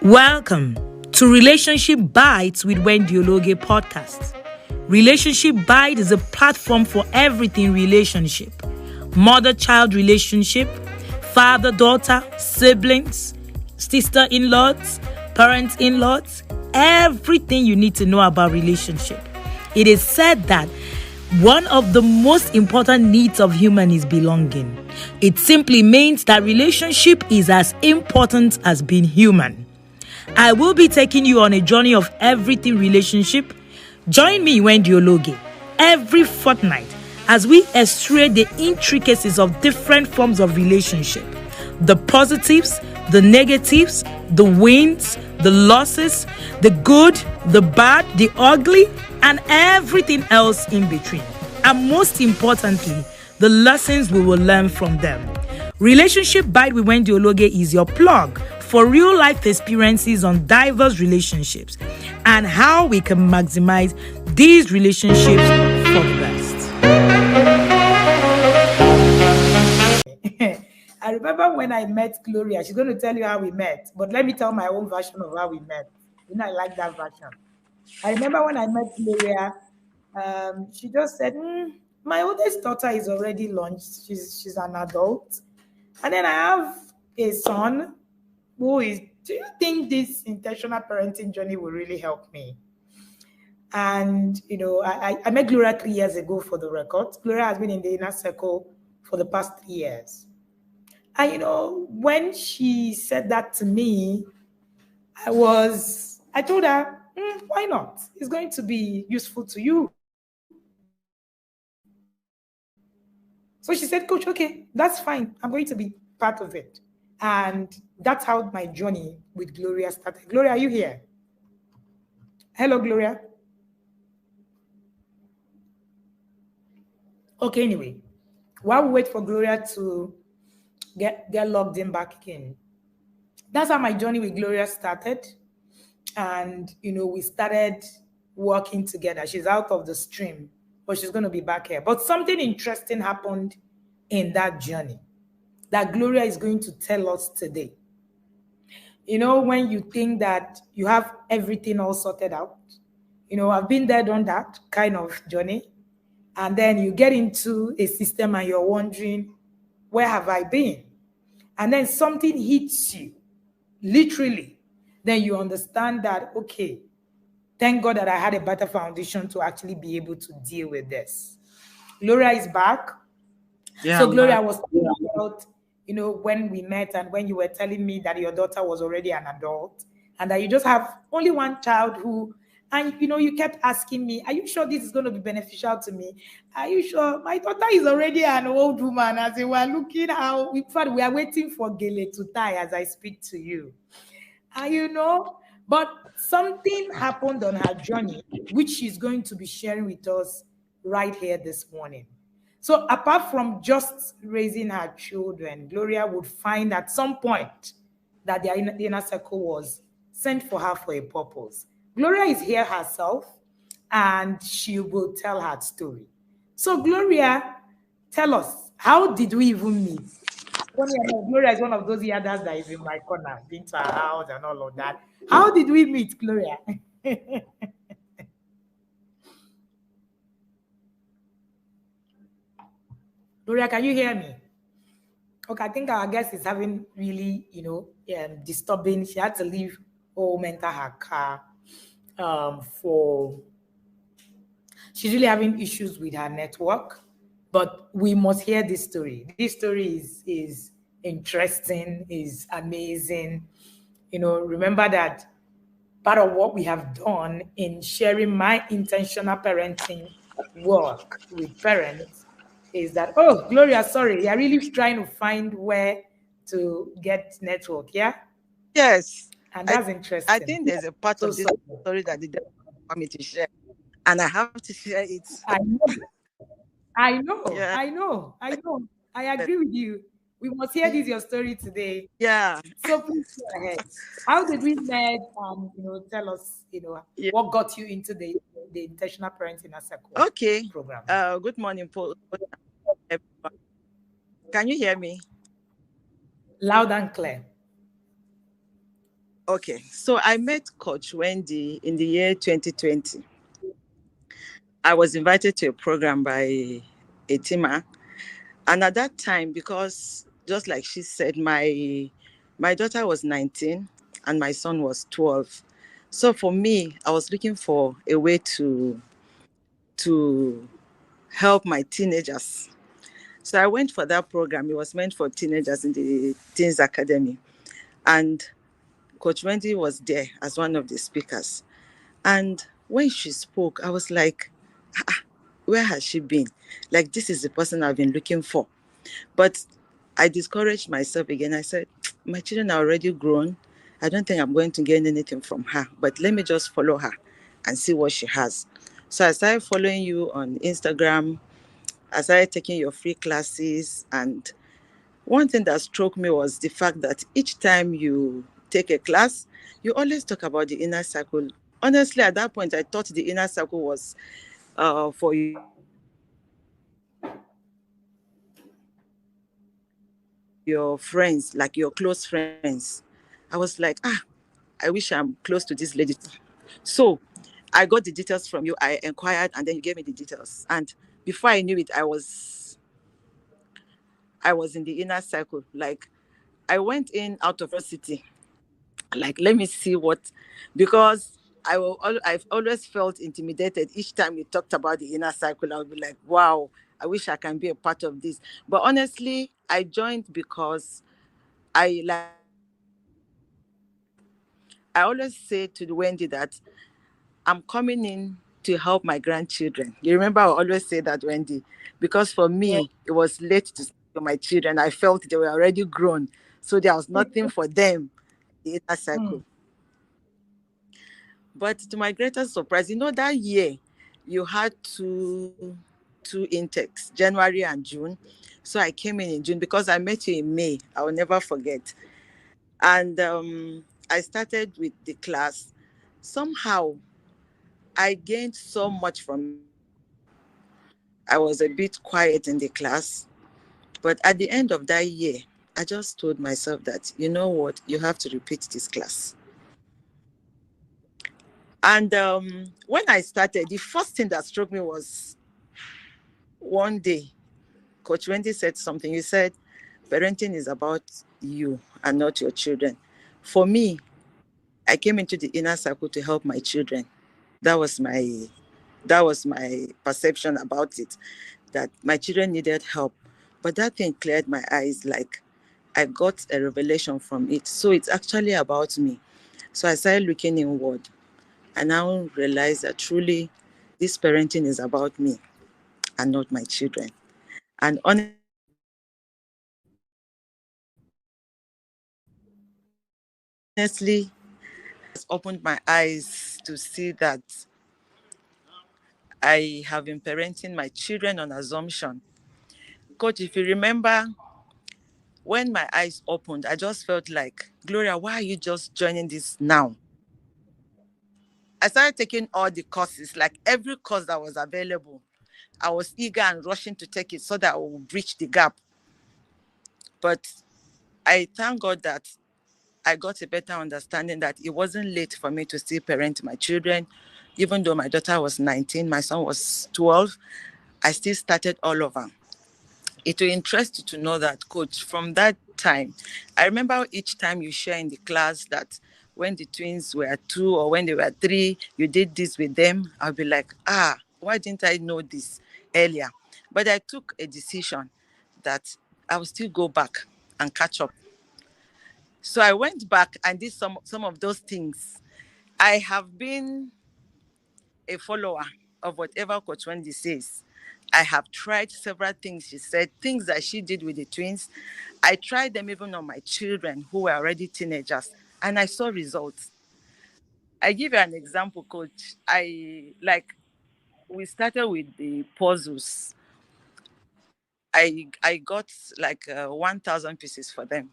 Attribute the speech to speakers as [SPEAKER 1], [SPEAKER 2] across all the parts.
[SPEAKER 1] Welcome to Relationship Bites with Wendy Ologe podcast. Relationship Bite is a platform for everything relationship. Mother-child relationship, father-daughter, siblings, sister-in-laws, parents-in-laws, everything you need to know about relationship. It is said that one of the most important needs of human is belonging. It simply means that relationship is as important as being human. I will be taking you on a journey of everything relationship. Join me, Wendy Ologe, every fortnight as we extract the intricacies of different forms of relationship. The positives, the negatives, the wins, the losses, the good, the bad, the ugly, and everything else in between. And most importantly, the lessons we will learn from them. Relationship Bite with Wendy Ologe is your plug for real life experiences on diverse relationships and how we can maximize these relationships for the best. I remember when I met Gloria, she's going to tell you how we met, but let me tell my own version of how we met. I like that version. I remember when I met Gloria, she just said, my oldest daughter is already launched. She's an adult. And then I have a son who is, do you think this intentional parenting journey will really help me? And, I met Gloria 3 years ago for the record. Gloria has been in the inner circle for the past 3 years. And, when she said that to me, I told her, why not? It's going to be useful to you. So she said, Coach, okay, that's fine. I'm going to be part of it. And that's how my journey with Gloria started. Gloria, are you here? Hello, Gloria. Okay, anyway, while we wait for Gloria to get logged in back in, that's how my journey with Gloria started. And, we started working together. She's out of the stream, but she's going to be back here. But something interesting happened in that journey that Gloria is going to tell us today. When you think that you have everything all sorted out, I've been there, done that kind of journey. And then you get into a system and you're wondering, where have I been? And then something hits you, literally. Then you understand that, okay, thank God that I had a better foundation to actually be able to deal with this. Gloria is back. Yeah, so Gloria was talking about, when we met and when you were telling me that your daughter was already an adult and that you just have only one child you kept asking me, are you sure this is going to be beneficial to me? Are you sure? My daughter is already an old woman. As we were looking how, in fact, we are waiting for Gele to tie as I speak to you. But something happened on her journey, which she's going to be sharing with us right here this morning. So apart from just raising her children, Gloria would find at some point that the inner circle was sent for her for a purpose. Gloria is here herself, and she will tell her story. So Gloria, tell us, how did we even meet? Gloria is one of those others that is in my corner, been to her house and all of that. How did we meet, Gloria? Gloria, can you hear me? Okay, I think our guest is having really, disturbing. She had to leave home, enter her car she's really having issues with her network. But we must hear this story. This story is interesting, is amazing. Remember that part of what we have done in sharing my intentional parenting work with parents is that, oh, Gloria, sorry, you're really trying to find where to get network, yeah?
[SPEAKER 2] Yes.
[SPEAKER 1] And that's interesting.
[SPEAKER 2] I think there's a part of this story that they don't want me to share, and I have to share it.
[SPEAKER 1] I know. Yeah. I know. I agree with you. We must hear your story today.
[SPEAKER 2] Yeah.
[SPEAKER 1] So please go ahead. How did we met? Tell us, what got you into the intentional parenting circle program.
[SPEAKER 2] Good morning, Paul. Can you hear me?
[SPEAKER 1] Loud and clear.
[SPEAKER 2] Okay, so I met Coach Wendy in the year 2020. I was invited to a program by a teamer, and at that time, because just like she said, my daughter was 19 and my son was 12. So for me, I was looking for a way to help my teenagers. So I went for that program. It was meant for teenagers in the Teens Academy. And Coach Wendy was there as one of the speakers. And when she spoke, I was like, where has she been? Like, this is the person I've been looking for. But I discouraged myself again. I said, my children are already grown. I don't think I'm going to gain anything from her, but let me just follow her and see what she has. So I started following you on Instagram. I started taking your free classes. And one thing that struck me was the fact that each time you take a class, you always talk about the inner circle. Honestly, at that point, I thought the inner circle was for your friends, like your close friends. I was like, I wish I'm close to this lady. So I got the details from you. I inquired and then you gave me the details. And before I knew it, I was in the inner circle. Like I went in out of curiosity. Like let me see what, because I've always felt intimidated each time you talked about the inner circle. I would be like, wow, I wish I can be a part of this. But honestly, I joined because I like I always say to the Wendy that I'm coming in to help my grandchildren. You remember I always say that, Wendy, because for me it was late to start with my children. I felt they were already grown, so there was nothing for them in the inner circle.
[SPEAKER 1] Hmm.
[SPEAKER 2] But to my greatest surprise, that year you had two intakes, January and June. So I came in June because I met you in May. I will never forget. And I started with the class. Somehow I gained so much from it. I was a bit quiet in the class, but at the end of that year, I just told myself that, you know what, you have to repeat this class. And when I started, the first thing that struck me was one day, Coach Wendy said something. You said, parenting is about you and not your children. For me, I came into the inner circle to help my children. That was my that was my perception about it, that my children needed help. But that thing cleared my eyes, like I got a revelation from it. So it's actually about me. So I started looking inward. I now realize that truly this parenting is about me and not my children. And honestly, has opened my eyes to see that I have been parenting my children on assumption. Coach, if you remember, when my eyes opened, I just felt like, Gloria, why are you just joining this now? I started taking all the courses, like every course that was available. I was eager and rushing to take it so that I would bridge the gap. But I thank God that I got a better understanding that it wasn't late for me to still parent my children. Even though my daughter was 19, my son was 12, I still started all over. It will interest you to know that, Coach, from that time, I remember each time you share in the class that when the twins were 2 or when they were 3, you did this with them. I'll be like, why didn't I know this earlier? But I took a decision that I will still go back and catch up. So I went back and did some of those things. I have been a follower of whatever Coach Wendy says. I have tried several things she said, things that she did with the twins. I tried them even on my children who were already teenagers, and I saw results. I give you an example, Coach. We started with the puzzles. I got like 1,000 pieces for them.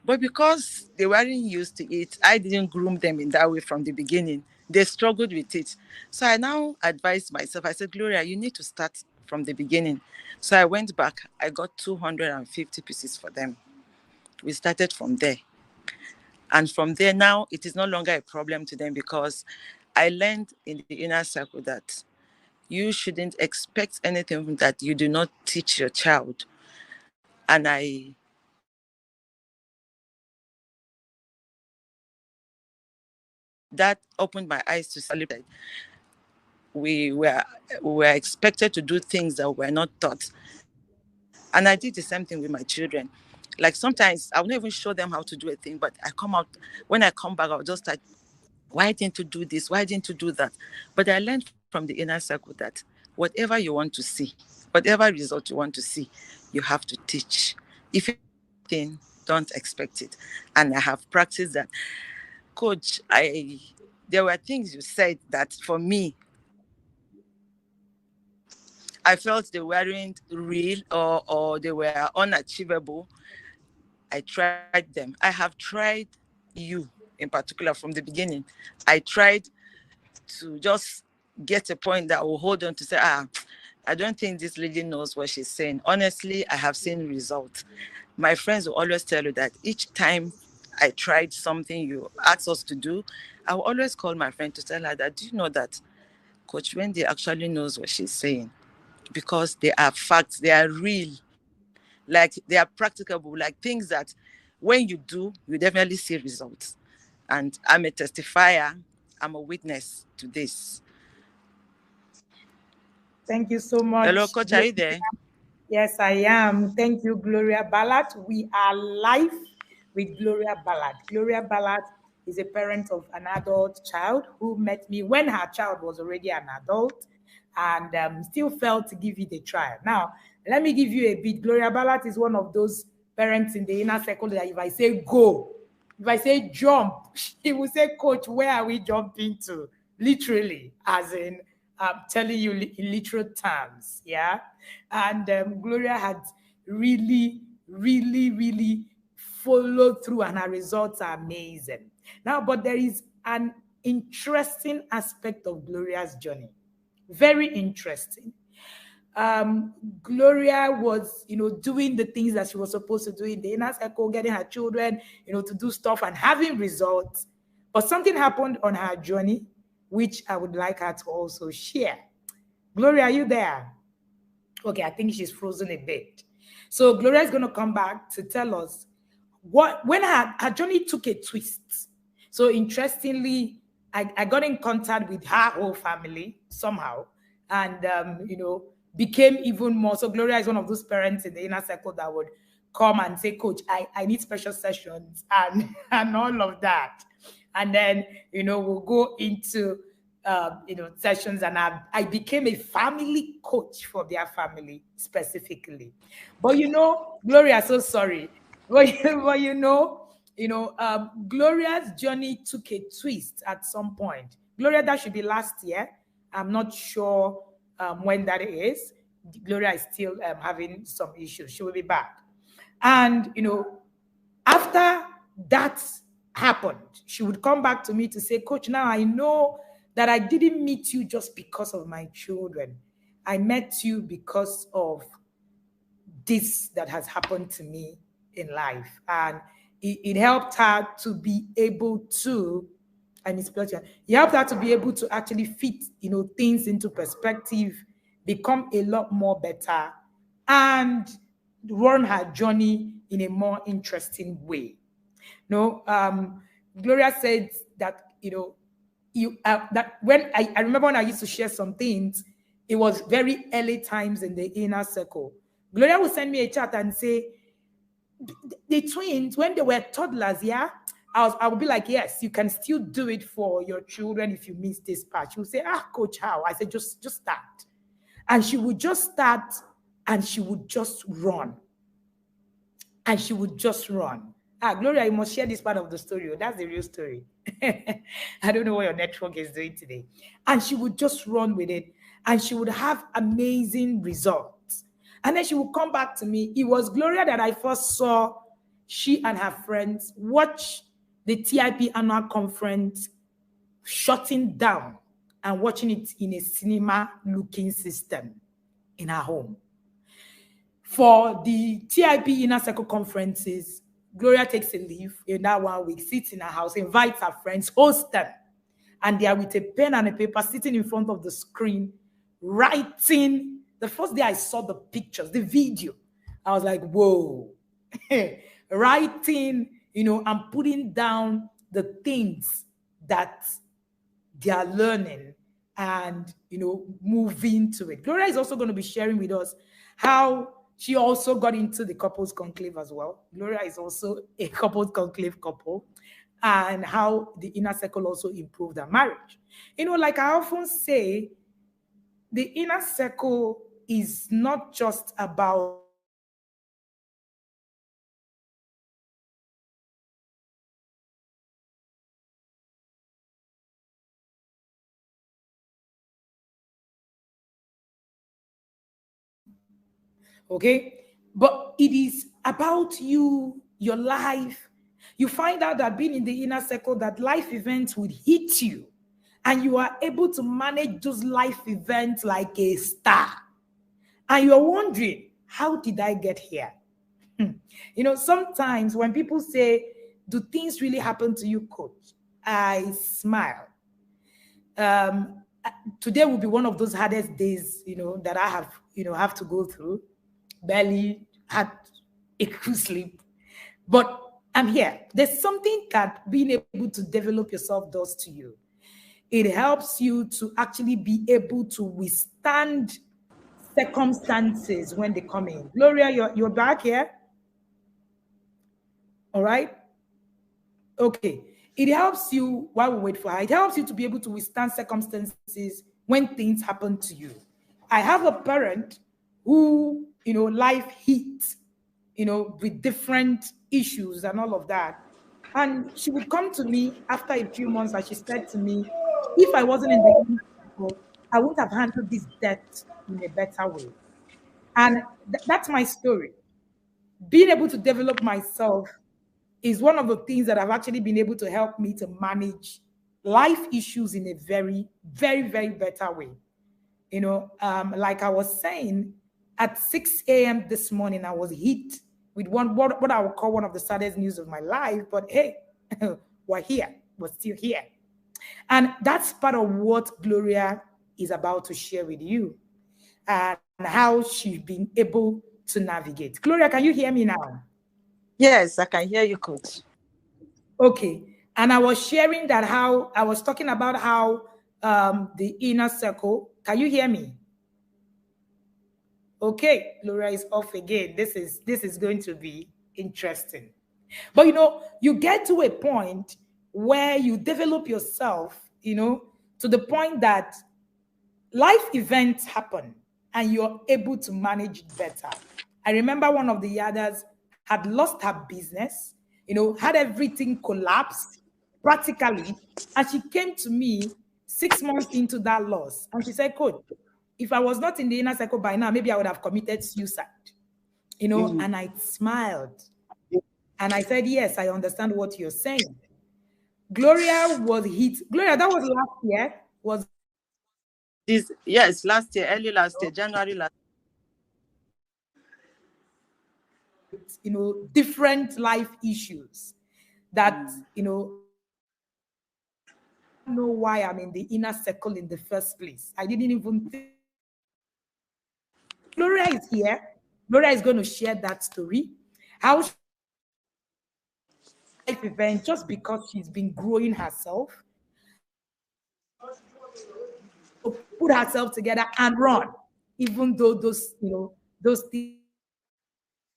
[SPEAKER 2] But because they weren't used to it, I didn't groom them in that way from the beginning. They struggled with it. So I now advised myself, I said, Gloria, you need to start from the beginning. So I went back, I got 250 pieces for them. We started from there. And from there now, it is no longer a problem to them because I learned in the inner circle that you shouldn't expect anything that you do not teach your child. And that opened my eyes to see that we were expected to do things that were not taught. And I did the same thing with my children. Like sometimes I will not even show them how to do a thing, but I come out, when I come back, I'll just like, why didn't you do this? Why didn't you do that? But I learned from the inner circle that whatever you want to see, whatever result you want to see, you have to teach. If you thing, don't expect it. And I have practiced that. Coach, there were things you said that for me, I felt they weren't real, or they were unachievable. I tried them. I have tried you in particular from the beginning. I tried to just get a point that I will hold on to say, I don't think this lady knows what she's saying. Honestly, I have seen results. My friends will always tell you that each time I tried something you asked us to do, I will always call my friend to tell her that, do you know that Coach Wendy actually knows what she's saying? Because they are facts, they are real, like they are practicable, like things that when you do, you definitely see results. And I'm a testifier, I'm a witness to this.
[SPEAKER 1] Thank you so
[SPEAKER 2] Hello,
[SPEAKER 1] much.
[SPEAKER 2] Coach, are you there?
[SPEAKER 1] Yes, I am. Thank you, Gloria Balat. We are live with Gloria Balat. Gloria Balat is a parent of an adult child who met me when her child was already an adult and still felt to give it a try. Now, let me give you a bit. Gloria Balat is one of those parents in the inner circle that if I say go, if I say jump, he will say, Coach, where are we jumping to? Literally, as in I'm telling you in literal terms, yeah. And Gloria had really, really, really followed through, and her results are amazing. Now, but there is an interesting aspect of Gloria's journey. Very interesting. Gloria was, doing the things that she was supposed to do in the inner circle, getting her children, to do stuff and having results. But something happened on her journey, which I would like her to also share. Gloria, are you there? Okay, I think she's frozen a bit. So Gloria is going to come back to tell us when her journey took a twist. So interestingly, I got in contact with her whole family somehow, and became even more. So Gloria is one of those parents in the inner circle that would come and say, Coach, I need special sessions and and all of that. And then we'll go into sessions, and I became a family coach for their family specifically. But Gloria, so sorry. But Gloria's journey took a twist at some point. Gloria, that should be last year. I'm not sure when that is. Gloria is still having some issues. She will be back. And, after that happened, she would come back to me to say, Coach, now I know that I didn't meet you just because of my children. I met you because of this that has happened to me in life. And it helped her to be able to, and it's pleasure, it helped her to be able to actually fit, things into perspective, become a lot more better, and run her journey in a more interesting way. Gloria said that, that when I remember when I used to share some things, it was very early times in the inner circle. Gloria would send me a chat and say, the twins, when they were toddlers, yeah, I would be like, yes, you can still do it for your children if you miss this part. She would say, Coach, how? I said, just start. And she would just start, and she would just run. And she would just run. Gloria, you must share this part of the story. That's the real story. I don't know what your network is doing today. And she would just run with it, and she would have amazing results. And then she would come back to me. It was Gloria that I first saw, she and her friends watch the TIP annual conference, shutting down and watching it in a cinema looking system in her home. For the TIP Inner Circle conferences, Gloria takes a leave in that 1 week, sits in her house, invites her friends, hosts them. And they are with a pen and a paper sitting in front of the screen, writing. The first day I saw the pictures, the video, I was like, whoa. Writing, and putting down the things that they are learning and moving to it. Gloria is also going to be sharing with us how she also got into the couples conclave as well. Gloria is also a couples conclave couple, and how the inner circle also improved their marriage. Like I often say, the inner circle is not just about okay? But it is about you, your life. You find out that being in the inner circle, that life events would hit you, and you are able to manage those life events like a star. And you're wondering, how did I get here? Sometimes when people say, do things really happen to you, coach? I smile. Um, Today will be one of those hardest days, that I have to go through. Barely had a good sleep, but I'm here. There's something that being able to develop yourself does to you. It helps you to actually be able to withstand circumstances when they come in. Gloria, you're back here. All right. Okay. It helps you while we wait for her. It helps you to be able to withstand circumstances when things happen to you. I have a parent who, life hit, with different issues and all of that. And she would come to me after a few months and she said to me, if I wasn't in the inner circle, I would have handled this debt in a better way. And that's my story. Being able to develop myself is one of the things that have actually been able to help me to manage life issues in a very, very, very better way. Like I was saying, at 6 a.m. this morning, I was hit with what I would call one of the saddest news of my life. But hey, we're here, we're still here. And that's part of what Gloria is about to share with you, and how she's been able to navigate. Gloria, can you hear me now?
[SPEAKER 2] Yes, I can hear you, coach.
[SPEAKER 1] Okay. And I was sharing that how I was talking about how the inner circle. Can you hear me? Okay, Laura is off again. This is going to be interesting. But you get to a point where you develop yourself, to the point that life events happen and you're able to manage it better. I remember one of the others had lost her business, had everything collapsed practically. And she came to me 6 months into that loss. And she said, Coach, if I was not in the inner circle by now, maybe I would have committed suicide.
[SPEAKER 2] Mm.
[SPEAKER 1] And I smiled. And I said, yes, I understand what you're saying. Gloria was hit. Gloria, that was last year. Was
[SPEAKER 2] This, yes, last year, early last year, January last.
[SPEAKER 1] different life issues that
[SPEAKER 2] Mm.
[SPEAKER 1] I don't know why I'm in the inner circle in the first place. I didn't even think. Gloria is here. Gloria is going to share that story. How life event just because she's been growing herself, put herself together and run, even though those things.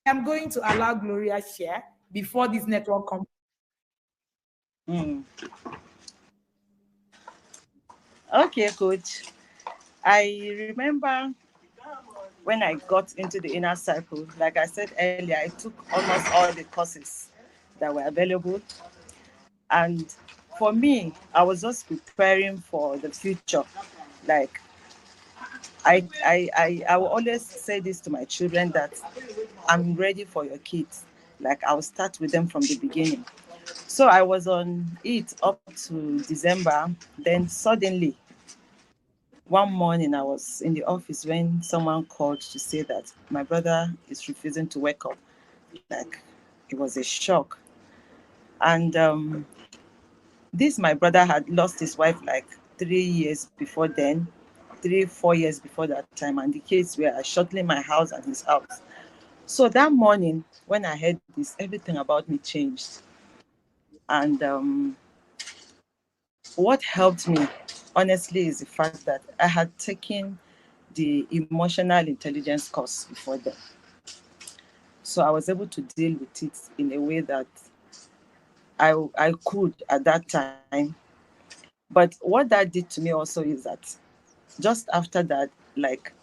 [SPEAKER 1] I'm going to allow Gloria share before this network comes.
[SPEAKER 2] Mm. Okay, coach. I remember when I got into the inner circle, like I said earlier, I took almost all the courses that were available. And for me, I was just preparing for the future. Like I will always say this to my children that I'm ready for your kids. Like I'll start with them from the beginning. So I was on it up to December. Then suddenly, one morning I was in the office when someone called to say that my brother is refusing to wake up. Like, It was a shock. And this, my brother had lost his wife like 3 years before then, 3, 4 years before that time. And the kids were shuttling my house and his house. So that morning, when I heard this, everything about me changed. And what helped me, honestly, is the fact that I had taken the emotional intelligence course before then. So I was able to deal with it in a way that I could at that time. But what that did to me also is that just after that, like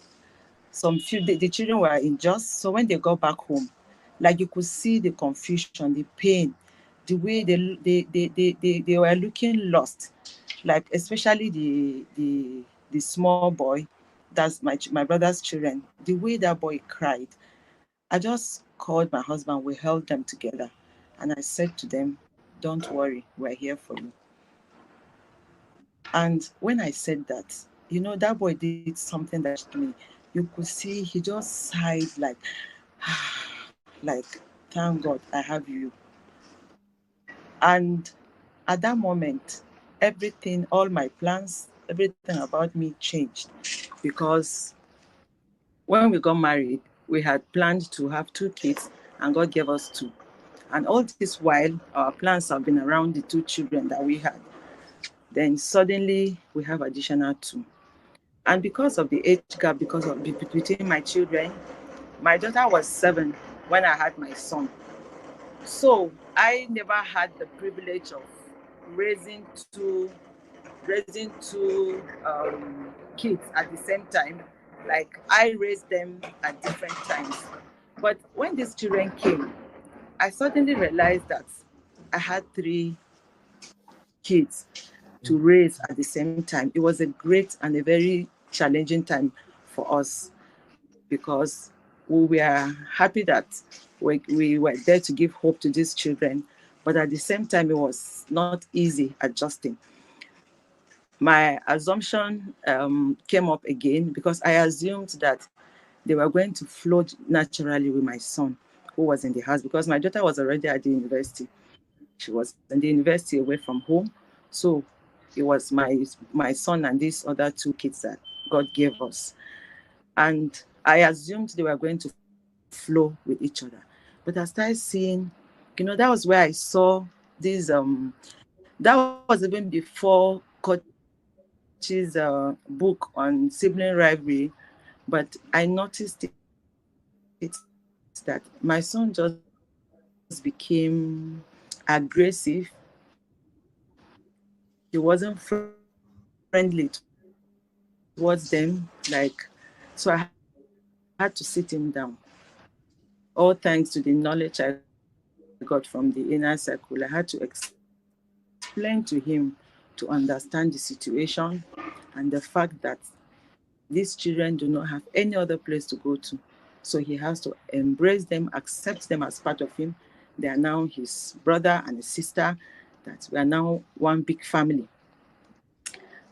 [SPEAKER 2] the children were in just, so when they got back home, like you could see the confusion, the pain, the way they were looking lost, like especially the small boy, that's my brother's children, the way that boy cried. I just called my husband, we held them together, and I said to them, don't worry, we're here for you. And when I said that, that boy did something that touched me. You could see he just sighed like, like, thank God I have you. And at that moment, everything, all my plans, everything about me changed. Because when we got married, we had planned to have 2 kids, and God gave us two. And all this while, our plans have been around the 2 children that we had. Then suddenly, we have additional two. And because of the age gap, because of between my children, my daughter was 7 when I had my son. So I never had the privilege of raising two kids at the same time. Like I raised them at different times. But when these children came, I suddenly realized that I had 3 kids to raise at the same time. It was a great and a very challenging time for us, because we were happy that we were there to give hope to these children. But at the same time, it was not easy adjusting. My assumption came up again, because I assumed that they were going to flow naturally with my son who was in the house, because my daughter was already at the university. She was in the university away from home. So it was my son and these other 2 kids that God gave us. And I assumed they were going to flow with each other. But I started seeing, that was where I saw this. That was even before Coach's book on sibling rivalry. But I noticed it that my son just became aggressive. He wasn't friendly towards them. So I had to sit him down. All thanks to the knowledge I got from the inner circle, I had to explain to him to understand the situation and the fact that these children do not have any other place to go to. So he has to embrace them, accept them as part of him. They are now his brother and his sister, that we are now one big family.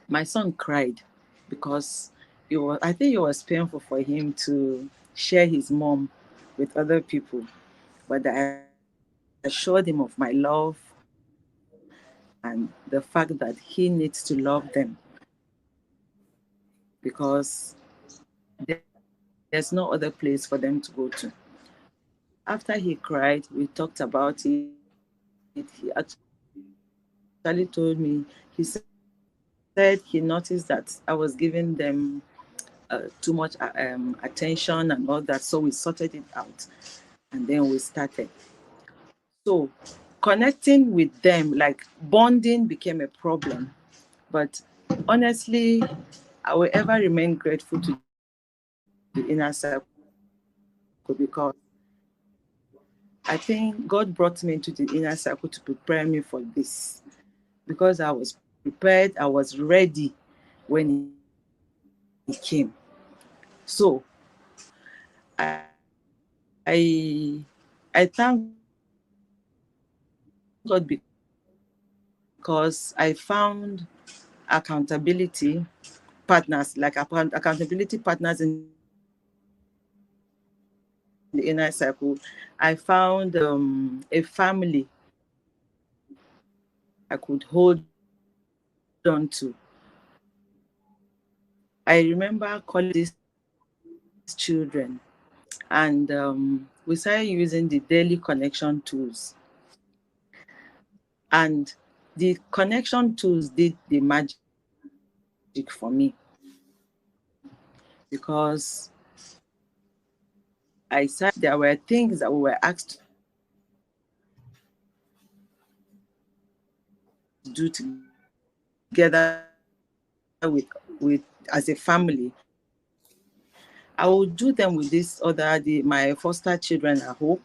[SPEAKER 2] My son cried because I think it was painful for him to share his mom with other people. But I assured him of my love and the fact that he needs to love them, because there's no other place for them to go to. After he cried, we talked about it. He actually told me, he said he noticed that I was giving them too much attention and all that. So we sorted it out and then we started. So connecting with them, like bonding became a problem. But honestly, I will ever remain grateful to the inner circle, because I think God brought me into the inner circle to prepare me for this, because I was prepared, I was ready when He came. So I thank God, because I found accountability partners in the inner circle. the inner circle, I found a family I could hold on to. I remember calling these children, and we started using the daily connection tools. And the connection tools did the magic for me, because there were things that we were asked to do together with as a family. I will do them with my foster children at home,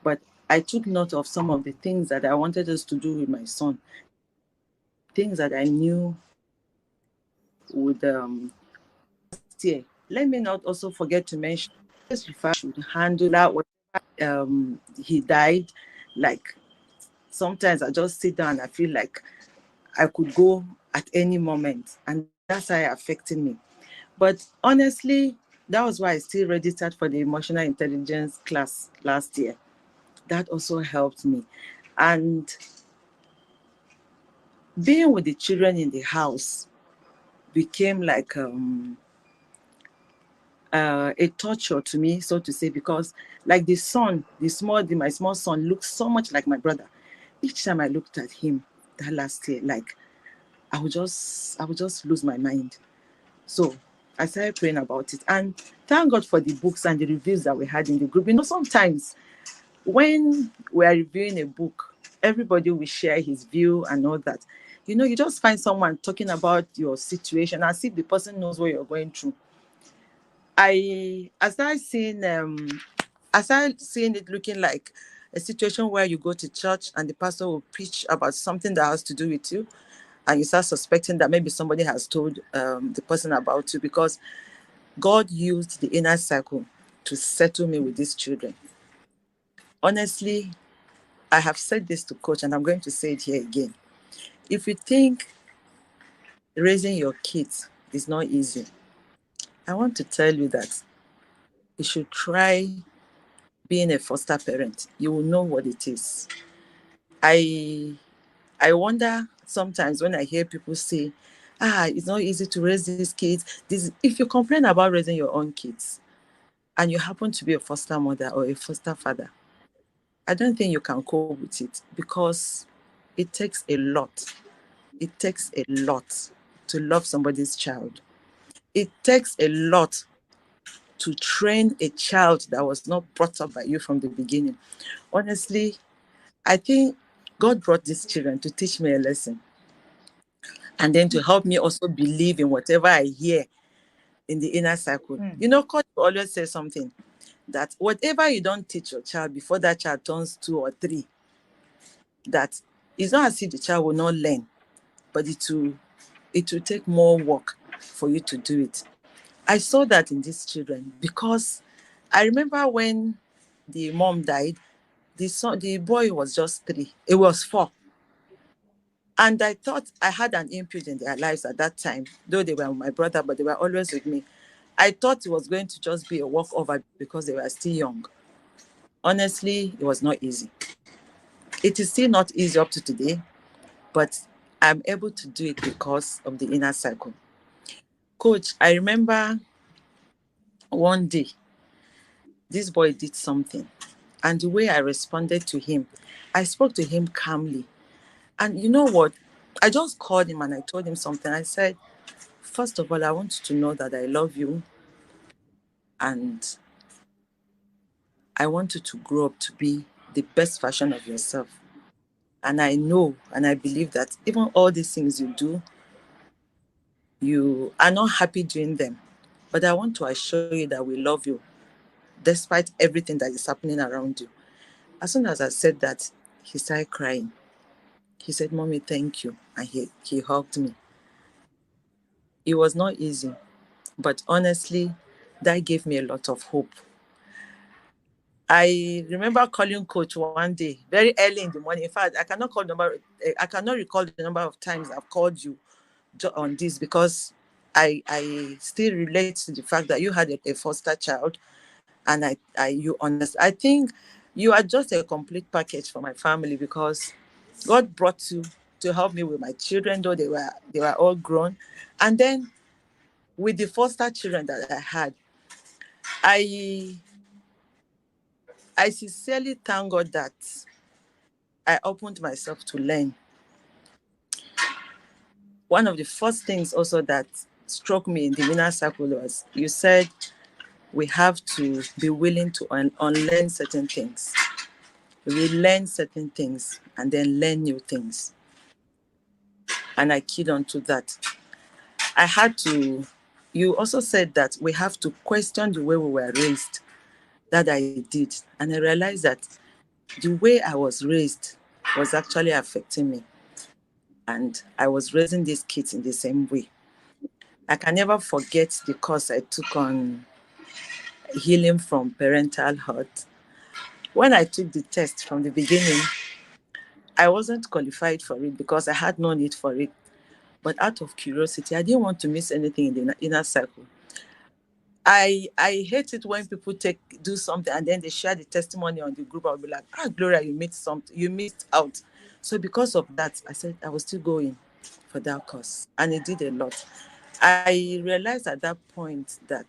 [SPEAKER 2] but I took note of some of the things that I wanted us to do with my son, things that I knew would last year. Let me not also forget to mention, always refer should handle that he died. Like sometimes I just sit down and I feel like I could go at any moment, and that's how it affected me. But honestly, that was why I still registered for the emotional intelligence class last year. That also helped me. And being with the children in the house became like a torture to me, so to say, because like my small son looks so much like my brother. Each time I looked at him that last year, like I would just lose my mind. So I started praying about it. And thank God for the books and the reviews that we had in the group. Sometimes when we are reviewing a book, everybody will share his view and all that. You just find someone talking about your situation as if the person knows what you're going through. I started seeing it looking like a situation where you go to church and the pastor will preach about something that has to do with you, and you start suspecting that maybe somebody has told the person about you, because God used the inner circle to settle me with these children. Honestly, I have said this to coach, and I'm going to say it here again. If you think raising your kids is not easy, I want to tell you that you should try being a foster parent. You will know what it is. I I wonder sometimes when I hear people say, it's not easy to raise these kids. If you complain about raising your own kids and you happen to be a foster mother or a foster father, I don't think you can cope with it, because it takes a lot. It takes a lot to love somebody's child. It takes a lot to train a child that was not brought up by you from the beginning. Honestly, I think God brought these children to teach me a lesson, and then to help me also believe in whatever I hear in the inner circle. Coach always says something, that whatever you don't teach your child before that child turns 2 or 3, that it's not as if the child will not learn, but it will take more work for you to do it. I saw that in these children, because I remember when the mom died, the boy was just 3. It was 4. And I thought I had an input in their lives at that time, though they were my brother, but they were always with me. I thought it was going to just be a walkover because they were still young. Honestly, it was not easy. It is still not easy up to today, but I'm able to do it because of the inner circle. Coach, I remember one day this boy did something, and the way I responded to him, I spoke to him calmly. And you know what? I just called him and I told him something. I said, first of all, I want you to know that I love you, and I want you to grow up to be the best version of yourself. And I know and I believe that even all these things you do, you are not happy doing them. But I want to assure you that we love you despite everything that is happening around you. As soon as I said that, he started crying. He said, Mommy, thank you. And he hugged me. It was not easy, but honestly, that gave me a lot of hope. I remember calling coach one day, very early in the morning. In fact, I cannot recall the number of times I've called you on this, because I still relate to the fact that you had a foster child, And you understand. I think you are just a complete package for my family, because God brought you to help me with my children, though they were all grown. And then with the foster children that I had, I I sincerely thank God that I opened myself to learn. One of the first things also that struck me in the inner circle was, you said we have to be willing to unlearn certain things, relearn certain things, and then learn new things. And I keyed on to that. I had to, you also said that we have to question the way we were raised. That I did. And I realized that the way I was raised was actually affecting me. And I was raising these kids in the same way. I can never forget the course I took on healing from parental hurt. When I took the test from the beginning, I wasn't qualified for it because I had no need for it. But out of curiosity, I didn't want to miss anything in the inner circle. I hate it when people do something and then they share the testimony on the group. I'll be like, Gloria, you missed something, you missed out. So because of that, I said I was still going for that course. And it did a lot. I realized at that point that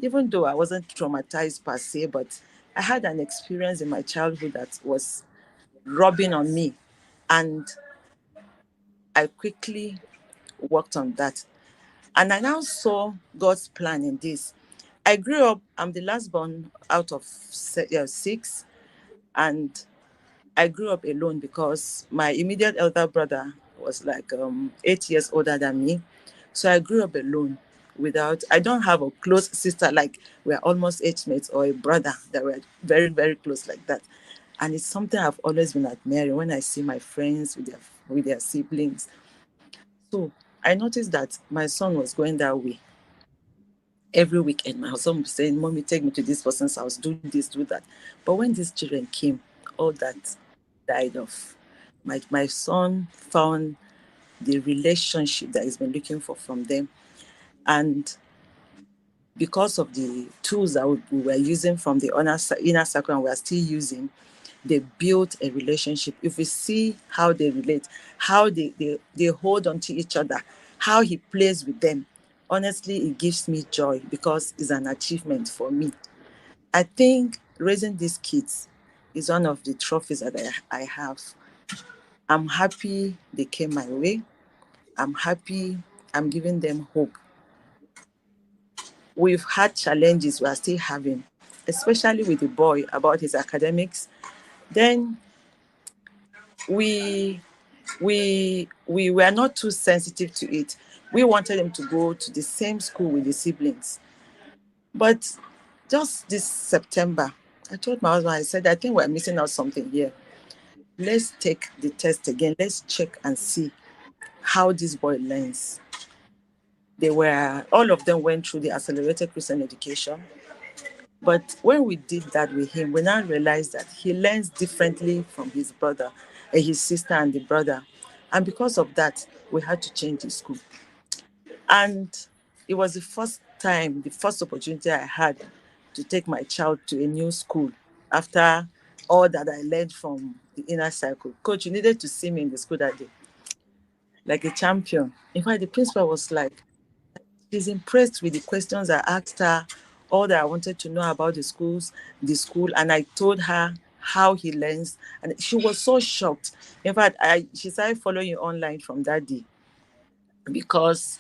[SPEAKER 2] even though I wasn't traumatized per se, but I had an experience in my childhood that was rubbing on me. And I quickly worked on that. And I now saw God's plan in this. I grew up, I'm the last born out of six, and I grew up alone because my immediate elder brother was like 8 years older than me. So I grew up alone I don't have a close sister, like we're almost age mates, or a brother that we're very, very close like that. And it's something I've always been admiring when I see my friends with their siblings. So I noticed that my son was going that way. Every weekend, my husband would say, Mommy, take me to this person's house, do this, do that. But when these children came, all that died off. My son found the relationship that he's been looking for from them. And because of the tools that we were using from the inner circle and we're still using, they built a relationship. If we see how they relate, how they hold on to each other, how he plays with them, honestly, it gives me joy because it's an achievement for me. I think raising these kids is one of the trophies that I have. I'm happy they came my way. I'm happy I'm giving them hope. We've had challenges we are still having, especially with the boy about his academics. Then we we were not too sensitive to it. We wanted him to go to the same school with the siblings. But just this September, I told my husband, I said, I think we're missing out something here. Let's take the test again. Let's check and see how this boy learns. All of them went through the accelerated Christian education. But when we did that with him, we now realized that he learns differently from his brother, his sister and the brother. And because of that, we had to change the school. And it was the first time, the first opportunity I had to take my child to a new school after all that I learned from the inner circle. Coach, you needed to see me in the school that day, like a champion. In fact, the principal was like, she's impressed with the questions I asked her, all that I wanted to know about the school, and I told her how he learns, and she was so shocked. In fact, she started following you online from that day because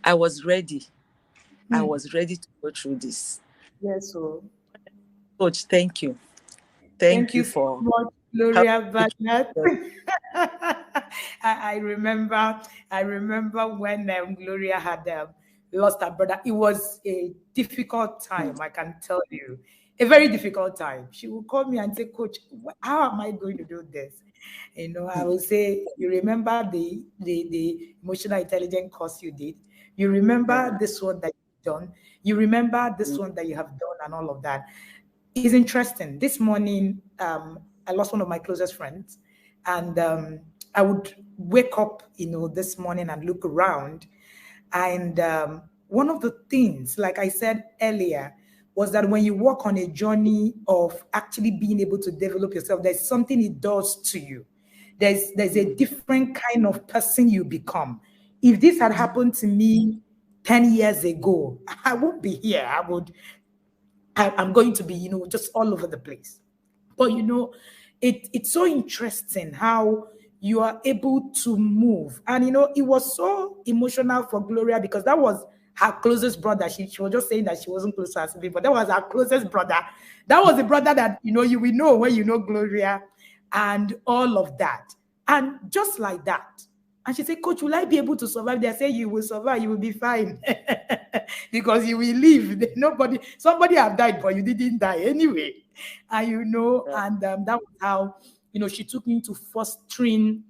[SPEAKER 2] I was ready. I was ready to go through this.
[SPEAKER 3] Yes, so
[SPEAKER 2] Coach, thank you.
[SPEAKER 3] thank
[SPEAKER 2] Thank you
[SPEAKER 3] you so
[SPEAKER 2] for
[SPEAKER 3] much,
[SPEAKER 2] helping
[SPEAKER 3] Gloria
[SPEAKER 2] me
[SPEAKER 3] Balat.
[SPEAKER 2] through
[SPEAKER 3] I remember, when Gloria had lost her brother. It was a difficult time, I can tell you, a very difficult time. She would call me and say, "Coach, how am I going to do this?" I will say, "You remember the emotional intelligence course you did? You remember
[SPEAKER 2] Yeah.
[SPEAKER 3] this one that you've done? You remember this one that you have done, and all of that." It's interesting. This morning, I lost one of my closest friends, and I would wake up, this morning and look around, and one of the things, like I said earlier, was that when you walk on a journey of actually being able to develop yourself, there's something it does to you. There's a different kind of person you become. If this had happened to me 10 years ago, I won't be here. I'm going to be, just all over the place. But it's so interesting how you are able to move. And it was so emotional for Gloria because that was her closest brother. She was just saying that she wasn't close to her sibling, but that was her closest brother. That was the brother that you will know when you know Gloria and all of that. And just like that. And she said, Coach, will I be able to survive? They say you will survive, you will be fine. Because you will live. Somebody have died, but you didn't die anyway. And and that was how she took me to fostering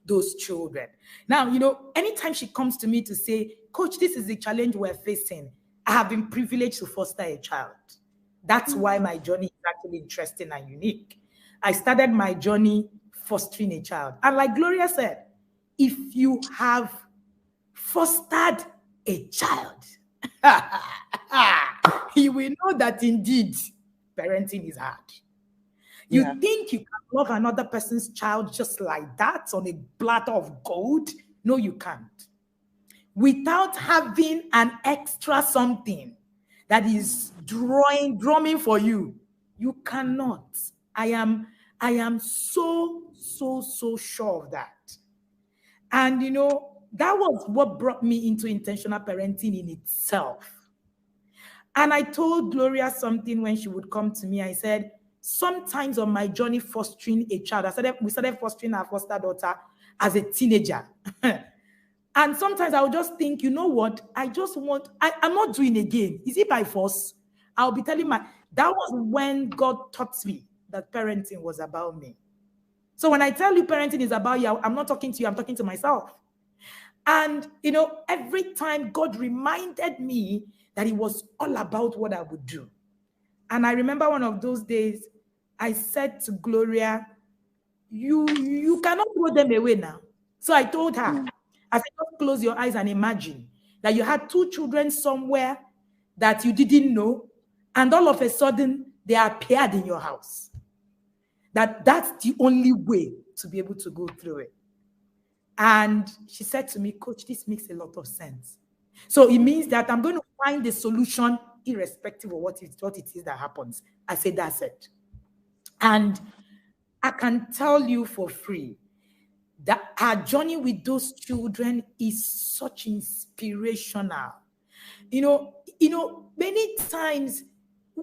[SPEAKER 3] those children. Now, anytime she comes to me to say, Coach, this is the challenge we're facing, I have been privileged to foster a child. That's why my journey is actually interesting and unique. I started my journey fostering a child. And like Gloria said, if you have fostered a child, you will know that indeed parenting is hard. You think you can love another person's child just like that on a platter of gold? No, you can't. Without having an extra something that is drumming for you, you cannot. I am so sure of that. And that was what brought me into intentional parenting in itself. And I told Gloria something when she would come to me. I said, sometimes on my journey fostering a child, we started fostering our foster daughter as a teenager. And sometimes I would just think, you know what? I'm not doing again. Is it by force? I'll be telling that was when God taught me that parenting was about me. So when I tell you parenting is about you, I'm not talking to you, I'm talking to myself. And, every time God reminded me that it was all about what I would do. And I remember one of those days, I said to Gloria, you cannot throw them away now. So I told her, I said, just close your eyes and imagine that you had 2 children somewhere that you didn't know, and all of a sudden, they appeared in your house. That's the only way to be able to go through it. And she said to me, Coach, this makes a lot of sense. So it means that I'm going to find the solution irrespective of what it is that happens. I said, that's it. And I can tell you for free that our journey with those children is such inspirational. Many times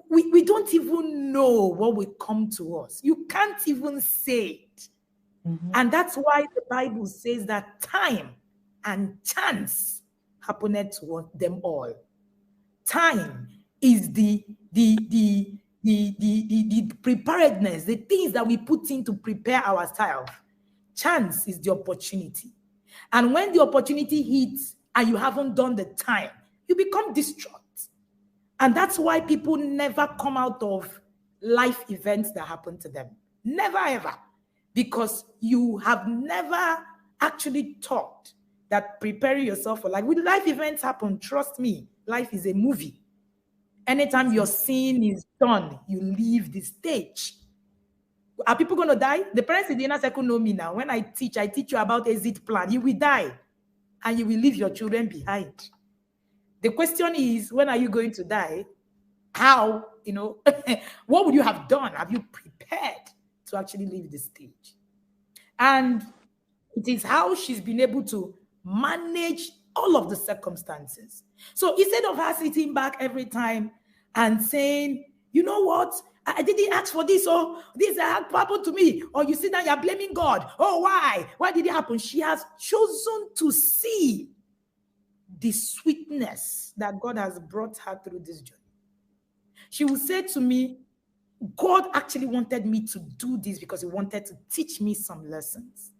[SPEAKER 3] we don't even know what will come to us. You can't even say it. Mm-hmm. And that's why the Bible says that time and chance happened to them all. Time is the preparedness, the things that we put in to prepare ourselves. Chance is the opportunity. And when the opportunity hits and you haven't done the time, you become distraught. And that's why people never come out of life events that happen to them. Never, ever. Because you have never actually thought that preparing yourself for life. When life events happen, trust me, life is a movie. Anytime your scene is done, you leave the stage. Are people going to die? The parents in the inner circle know me now. When I teach you about exit plan. You will die and you will leave your children behind. The question is, when are you going to die? How, what would you have done? Have you prepared to actually leave the stage? And it is how she's been able to manage all of the circumstances. So instead of her sitting back every time and saying, you know what? I didn't ask for this, or this happened to me, or you sit down, you're blaming God. Oh, why? Why did it happen? She has chosen to see the sweetness that God has brought her through this journey. She will say to me, God actually wanted me to do this because he wanted to teach me some lessons.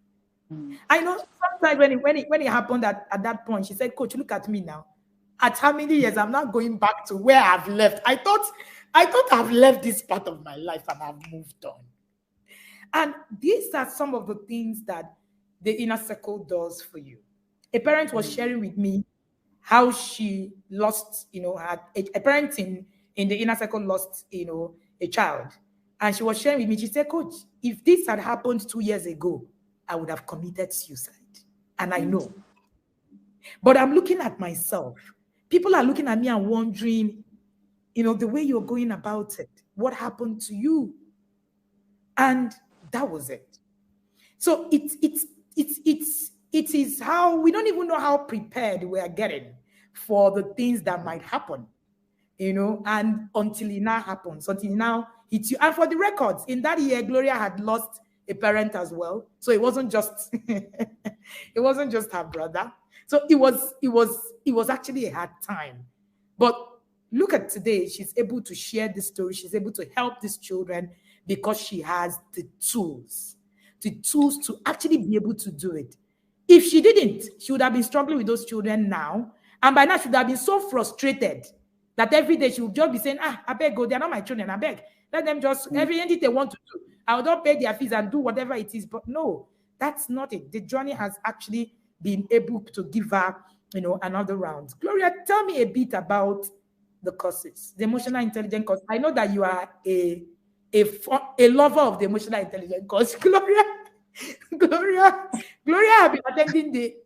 [SPEAKER 3] I know sometimes when it happened at that point, she said, Coach, look at me now. At how many years? I'm not going back to where I've left. I thought I've left this part of my life and I've moved on. And these are some of the things that the inner circle does for you. A parent was sharing with me how she lost, a parent in in the inner circle lost, a child. And she was sharing with me, she said, Coach, if this had happened 2 years ago, I would have committed suicide. And I know. But I'm looking at myself. People are looking at me and wondering, the way you're going about it, what happened to you? And that was it. So it is how we don't even know how prepared we are getting for the things that might happen, and until it now happens, until it now hits you. And for the records, in that year, Gloria had lost a parent as well. So it wasn't just it wasn't just her brother. So it was actually a hard time. But look at today, she's able to share this story, she's able to help these children because she has the tools to actually be able to do it. If she didn't, she would have been struggling with those children now. And by now, she would have been so frustrated that every day she would just be saying, I beg, go, they're not my children, I beg. Let them just, anything they want to do. I will not pay their fees and do whatever it is. But no, that's not it. The journey has actually been able to give her, another round. Gloria, tell me a bit about the courses, the emotional intelligence course. I know that you are a lover of the emotional intelligence course. Gloria, Gloria have been attending the.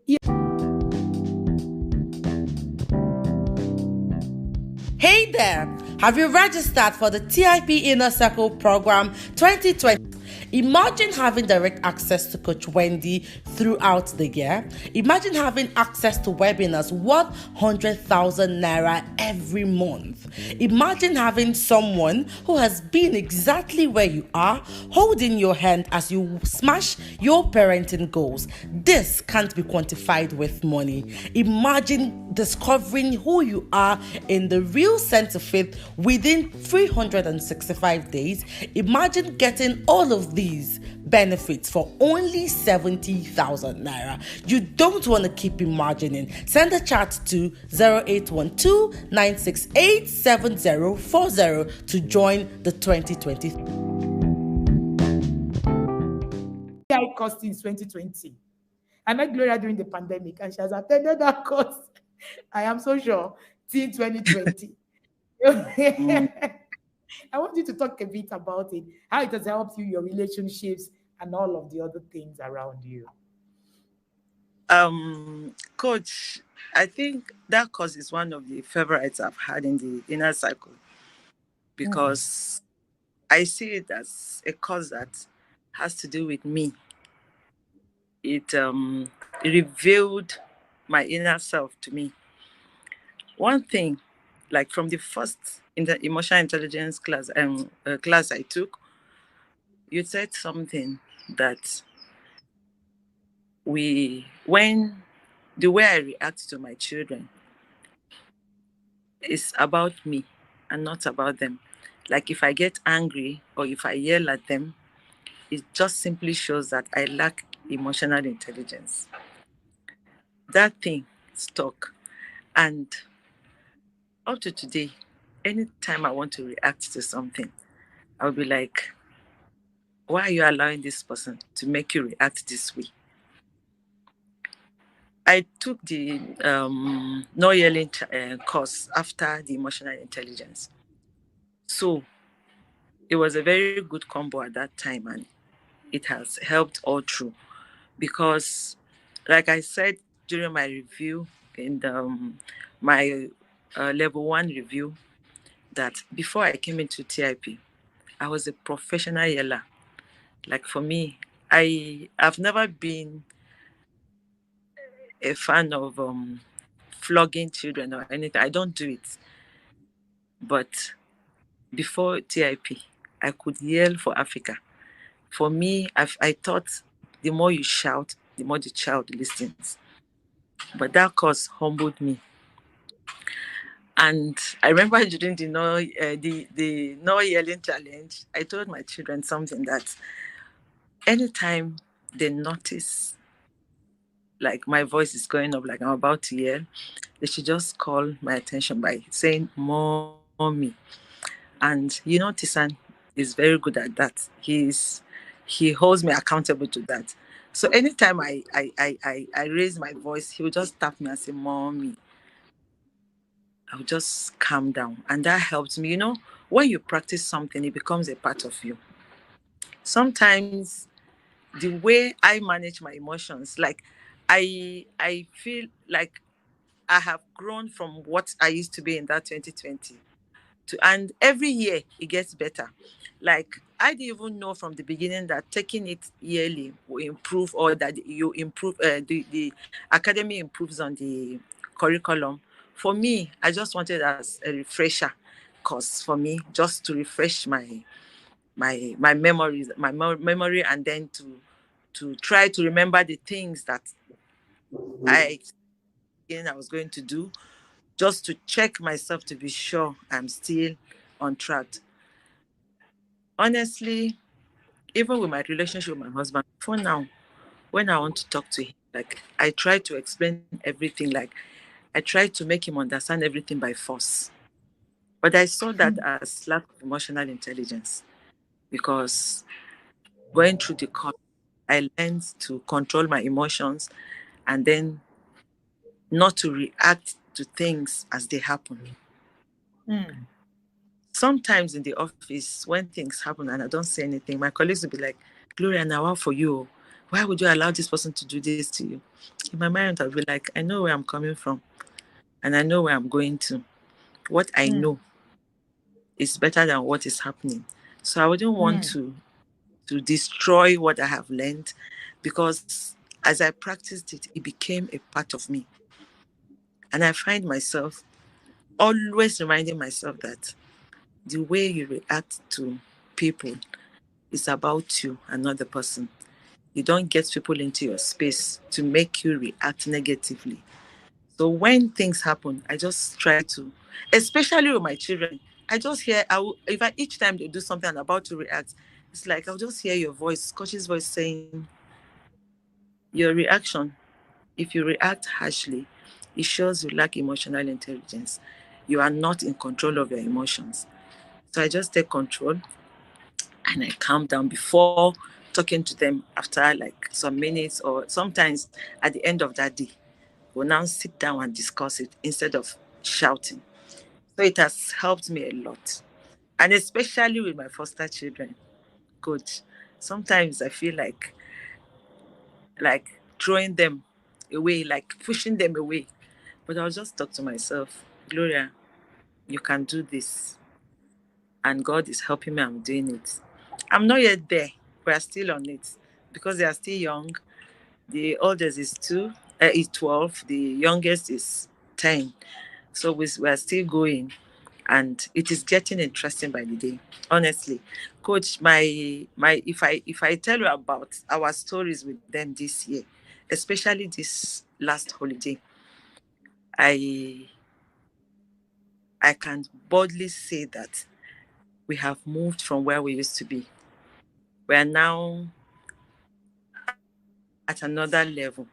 [SPEAKER 4] Hey there! Have you registered for the TIP Inner Circle Program 2020? Imagine having direct access to Coach Wendy throughout the year. Imagine having access to webinars worth 100,000 naira every month. Imagine having someone who has been exactly where you are, holding your hand as you smash your parenting goals. This can't be quantified with money. Imagine discovering who you are in the real sense of faith within 365 days. Imagine getting all of these benefits for only 70,000 naira. You don't want to keep imagining. Send a chat to 0812 968 7040 to join the 2020
[SPEAKER 3] course in 2020. I met Gloria during the pandemic and she has attended that course. I am so sure till 2020. I want you to talk a bit about it, how it has helped you, your relationships, and all of the other things around you.
[SPEAKER 2] Coach, I think that course is one of the favorites I've had in the inner circle because I see it as a course that has to do with me. It revealed my inner self to me. One thing, like from the first in the emotional intelligence class I took, you said something that when the way I react to my children is about me and not about them. Like if I get angry or if I yell at them, it just simply shows that I lack emotional intelligence. That thing stuck. And up to today, anytime I want to react to something, I'll be like, why are you allowing this person to make you react this way? I took the no yelling course after the emotional intelligence. So it was a very good combo at that time, and it has helped all through because, like I said during my review in my level 1 review, that before I came into TIP, I was a professional yeller. Like for me, I've never been a fan of flogging children or anything. I don't do it. But before TIP, I could yell for Africa. For me, I thought the more you shout, the more the child listens. But that course humbled me. And I remember during the no yelling challenge, I told my children something that anytime they notice like my voice is going up, like I'm about to yell, they should just call my attention by saying "mommy." And Tisan is very good at that. He holds me accountable to that. So anytime I raise my voice, he will just tap me and say "mommy." I would just calm down. And that helped me. When you practice something, it becomes a part of you. Sometimes the way I manage my emotions, like I feel like I have grown from what I used to be in that 2020 and every year it gets better. Like I didn't even know from the beginning that taking it yearly will improve, or that you improve, the academy improves on the curriculum. For me, I just wanted as a refresher course for me, just to refresh my memories, memory, and then to try to remember the things that I I was going to do, just to check myself to be sure I'm still on track. Honestly, even with my relationship with my husband, for now, when I want to talk to him, like I try to explain everything, like I try to make him understand everything by force. But I saw that as lack of emotional intelligence, because going through the course, I learned to control my emotions and then not to react to things as they happen.
[SPEAKER 3] Mm.
[SPEAKER 2] Sometimes in the office, when things happen and I don't say anything, my colleagues will be like, Gloria, now what for you? Why would you allow this person to do this to you? In my mind, I'll be like, I know where I'm coming from and I know where I'm going to. What I
[SPEAKER 3] Mm.
[SPEAKER 2] know is better than what is happening. So I wouldn't want
[SPEAKER 3] Mm.
[SPEAKER 2] to destroy what I have learned, because as I practiced it, it became a part of me. And I find myself always reminding myself that the way you react to people is about you and not the person. You don't get people into your space to make you react negatively. So when things happen, I just try to, especially with my children, I just hear, if I, each time they do something I'm about to react, it's like I'll just hear your voice, Coach's voice saying, your reaction, if you react harshly, it shows you lack emotional intelligence. You are not in control of your emotions. So I just take control and I calm down before talking to them after like some minutes, or sometimes at the end of that day. We'll now sit down and discuss it instead of shouting. So it has helped me a lot. And especially with my foster children. Coach, sometimes I feel like throwing them away, like pushing them away. But I'll just talk to myself, Gloria, you can do this. And God is helping me, I'm doing it. I'm not yet there. We're still on it because they are still young. The oldest is 12. The youngest is 10. So we're still going, and it is getting interesting by the day. Honestly, Coach, my if I tell you about our stories with them this year, especially this last holiday, I I can boldly say that we have moved from where we used to be. We are now at another level,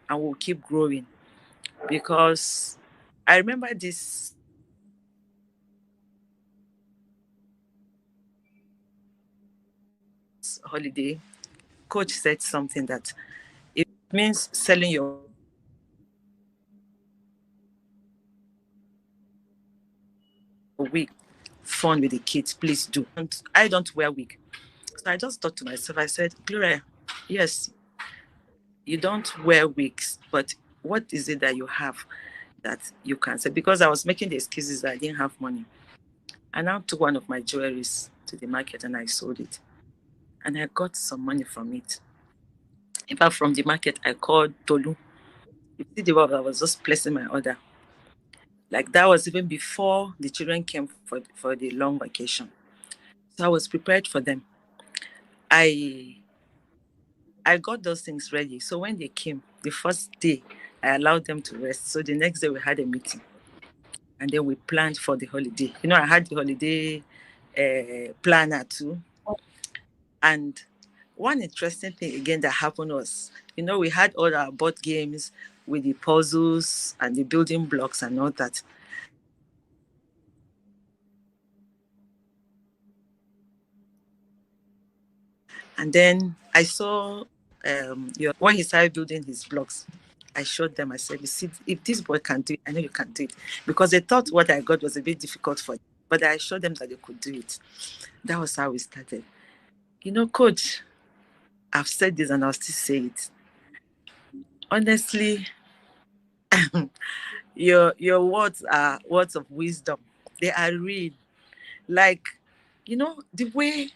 [SPEAKER 2] and we'll keep growing, because I remember this holiday, coach said something that it means selling your wig, fun with the kids, please do. And I don't wear wig. So I just thought to myself, I said, Gloria, yes, you don't wear wigs, but what is it that you have that you can say? Because I was making the excuses that I didn't have money. I now took one of my jewelries to the market and I sold it. And I got some money from it. In fact, from the market, I called Tolu. You see the way I was just placing my order. Like that was even before the children came for the long vacation. So I was prepared for them. I I got those things ready. So when they came, the first day, I allowed them to rest. So the next day we had a meeting, and then we planned for the holiday. I had the holiday planner too. And one interesting thing again that happened was, we had all our board games with the puzzles and the building blocks and all that. And then I saw when he started building his blocks. I showed them. I said, you see, if this boy can do it, I know you can do it. Because they thought what I got was a bit difficult for them. But I showed them that they could do it. That was how we started. Coach, I've said this and I'll still say it. Honestly, your words are words of wisdom. They are real. Like, the way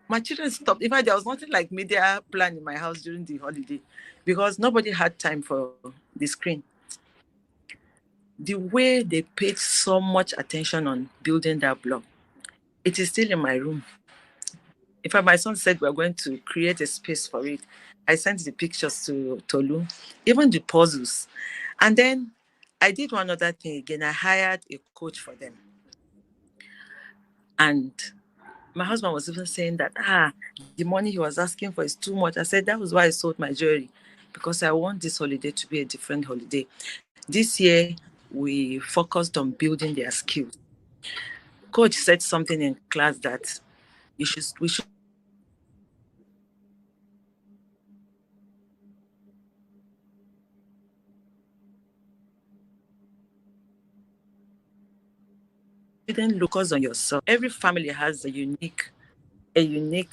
[SPEAKER 2] my children stopped. In fact, there was nothing like media plan in my house during the holiday because nobody had time for the screen. The way they paid so much attention on building that blog, it is still in my room. In fact, my son said we're going to create a space for it. I sent the pictures to Tolu, even the puzzles. And then I did one other thing again. I hired a coach for them. And my husband was even saying that, the money he was asking for is too much. I said, that was why I sold my jewelry, because I want this holiday to be a different holiday. This year, we focused on building their skills. Coach said something in class that we should shouldn't look on yourself. Every family has a unique thing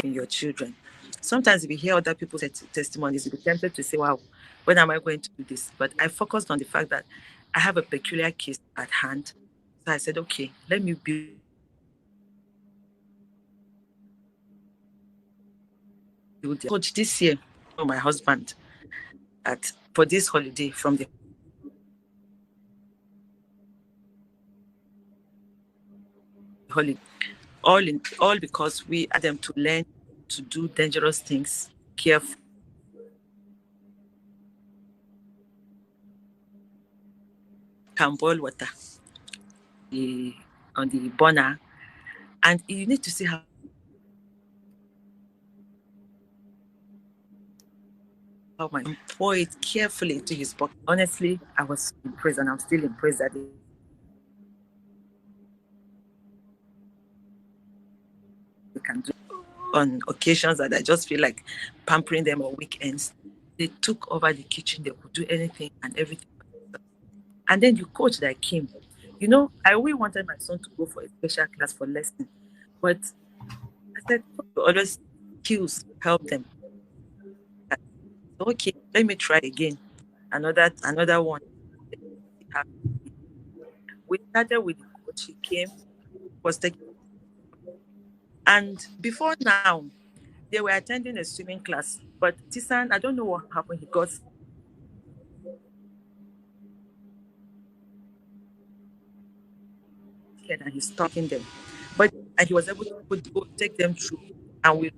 [SPEAKER 2] in your children. Sometimes if you hear other people's testimonies, you'll be tempted to say, wow, when am I going to do this? But I focused on the fact that I have a peculiar case at hand. So I said, okay, let me build coach this year for my husband for this holiday from the holiday. All because we asked them to learn to do dangerous things carefully. Can boil water on the burner, and you need to see how my pour it carefully into his pocket. Honestly, I was impressed, and I'm still impressed that they can do on occasions that I just feel like pampering them on weekends. They took over the kitchen. They could do anything and everything. And then the coach that came, I really wanted my son to go for a special class for lesson, but I said, always skills help them. Okay, let me try again. Another one. We started with the coach. He came, was taking, and before now, they were attending a swimming class. But Tisan, I don't know what happened. He got scared and he's talking them. But he was able to take them through. And we,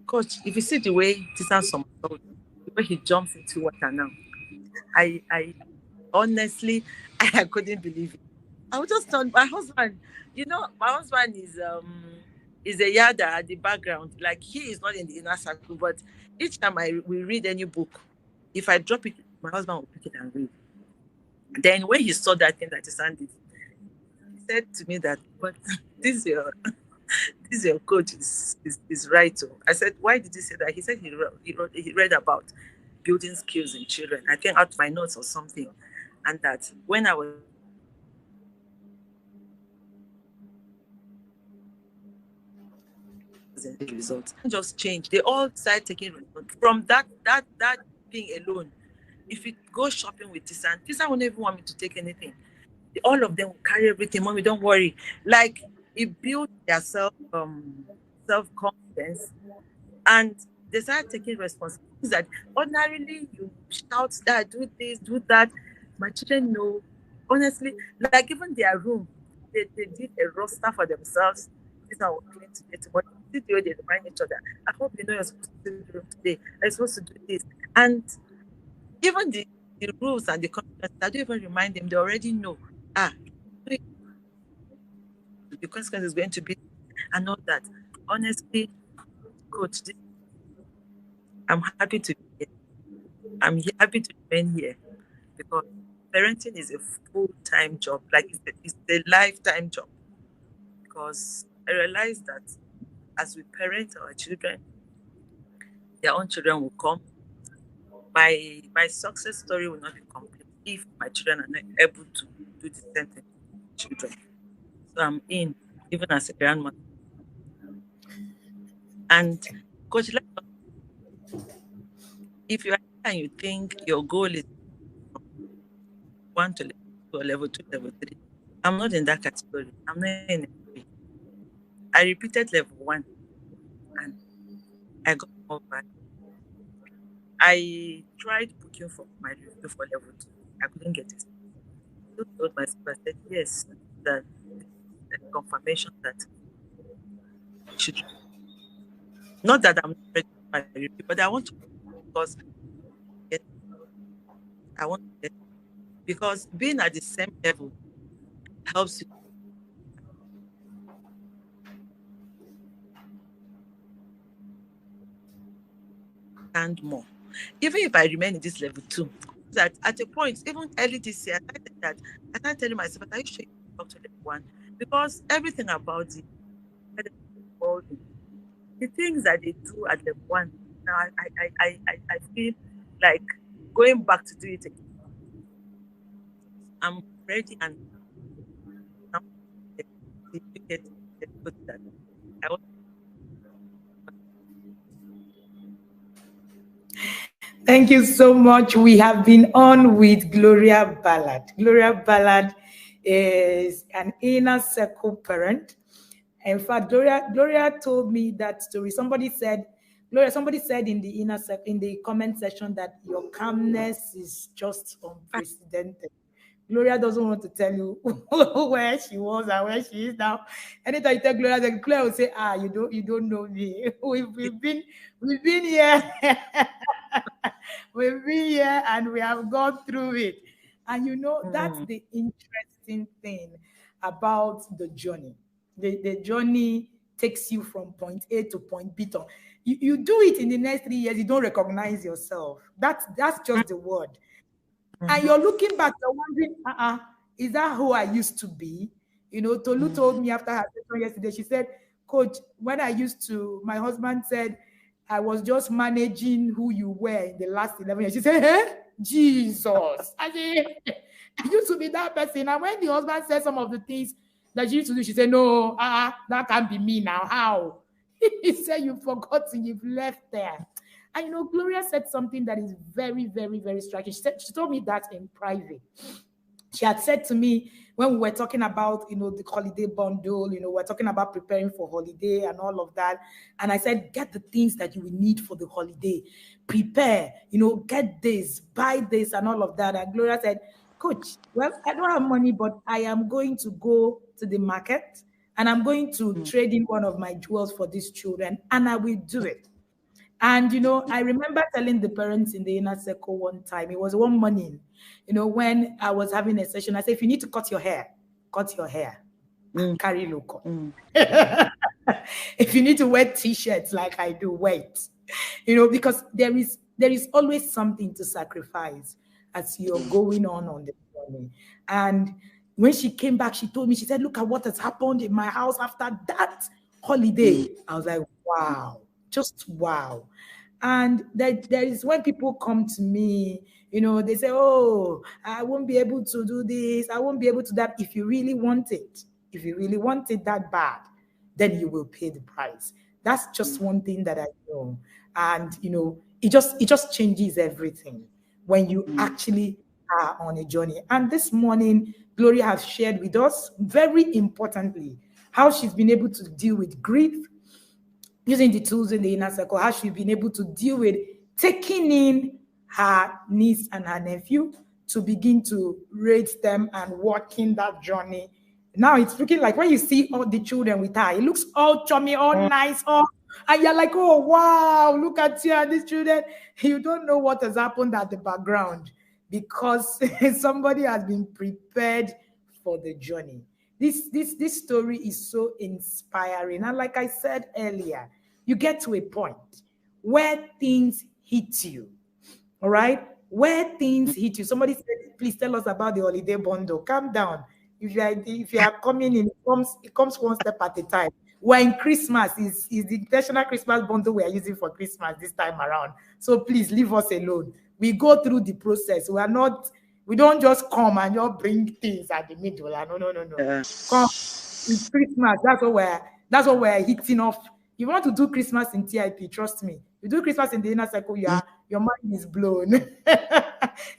[SPEAKER 2] coach, if you see the way Tisan somersault, the way he jumps into water now, I honestly, I couldn't believe it. I was just told my husband, my husband is a yarder at the background. Like, he is not in the inner circle, but each time we read any book, if I drop it, my husband will pick it and read. Then when he saw that thing that Tisan did, he said to me that, but this your coach is right. So I said, why did he say that? He said he read about building skills in children. I think out my notes or something, and that when I was in the results, just changed. They all started taking from that thing alone. If you go shopping with Tisan won't even want me to take anything. All of them will carry everything. Mommy, don't worry. Like, it built their self confidence, and they started taking responsibilities that ordinarily you shout that, do this, do that. My children know, honestly, like even their room, they did a roster for themselves. This one will clean today, tomorrow. This way they remind each other. I hope you know you're supposed to do the room today. I'm supposed to do this. And even the rules and the consequences, I don't even remind them. They already know. The consequence is going to be, and all that. Honestly, coach, I'm happy to be here. I'm happy to remain here because parenting is a full-time job. Like, it's a lifetime job. Because I realized that as we parent our children, their own children will come. My success story will not be complete if my children are not able to do the same thing with children. So I'm in, even as a grandmother. And coach, if you are and you think your goal is from 1 to level 2 or level 2, level 3, I'm not in that category. I'm not in it. I repeated level 1 and I got more value. I tried booking for my review for level 2. I couldn't get it. I told myself, I said, yes, that this is a confirmation that I should. Not that I'm not ready for my review, but I want to, because get, I want to get, because being at the same level helps you stand more. Even if I remain in this level 2, that at a point, even early this year, I started telling myself, are you sure you talk to level 1? Because everything about the things that they do at level 1, now I feel like going back to do it again. I'm ready, and now you get that. I want.
[SPEAKER 3] Thank you so much. We have been on with Gloria Balat. Gloria Balat is an inner circle parent. In fact, Gloria told me that story. Somebody said in the in the comment section that your calmness is just unprecedented. Gloria doesn't want to tell you where she was and where she is now. Anytime you tell Gloria, then Gloria will say, you don't know me. We've been here. We've been here and we have gone through it. And that's the interesting thing about the journey. The journey takes you from point A to point B. You do it in the next 3 years, you don't recognize yourself. That's just the word. And you're looking back, you're wondering, is that who I used to be? Tolu told me after her session yesterday, she said, Coach, when my husband said, I was just managing who you were in the last 11 years. She said, hey, Jesus. I used to be that person. And when the husband said some of the things that she used to do, she said, no, that can't be me now. How? He said, you've forgotten, you've left there. And Gloria said something that is very, very, very striking. She told me that in private. She had said to me when we were talking about, the holiday bundle, we're talking about preparing for holiday and all of that. And I said, get the things that you will need for the holiday. Prepare, get this, buy this and all of that. And Gloria said, Coach, well, I don't have money, but I am going to go to the market and I'm going to trade in one of my jewels for these children and I will do it. And, I remember telling the parents in the inner circle one time, it was one morning, when I was having a session, I said, if you need to cut your hair, carry local. If you need to wear t-shirts like I do, wait, because there is always something to sacrifice as you're going on the journey. And when she came back, she told me, she said, look at what has happened in my house after that holiday. I was like, wow. Just wow. And there is when people come to me, they say, oh, I won't be able to do this. I won't be able to that. If you really want it that bad, then you will pay the price. That's just one thing that I know. And, it just changes everything when you actually are on a journey. And this morning, Gloria has shared with us, very importantly, how she's been able to deal with grief, using the tools in the inner circle, how she's been able to deal with taking in her niece and her nephew to begin to raise them and walking that journey. Now it's looking like when you see all the children with her, it looks all chummy, all nice, and you're like, oh, wow, look at you and these children. You don't know what has happened at the background because somebody has been prepared for the journey. This story is so inspiring. And like I said earlier, you get to a point where things hit you. All right? Where things hit you. Somebody said, please tell us about the holiday bundle. Calm down. If you are coming in, it comes one step at a time. we're in Christmas. Is the intentional Christmas bundle we are using for Christmas this time around. So please leave us alone. We go through the process. We don't just come and just bring things at the middle. No, no, no, no. Come, it's Christmas. That's what we're hitting off. You want to do Christmas in TIP, trust me. You do Christmas in the inner circle, your mind is blown.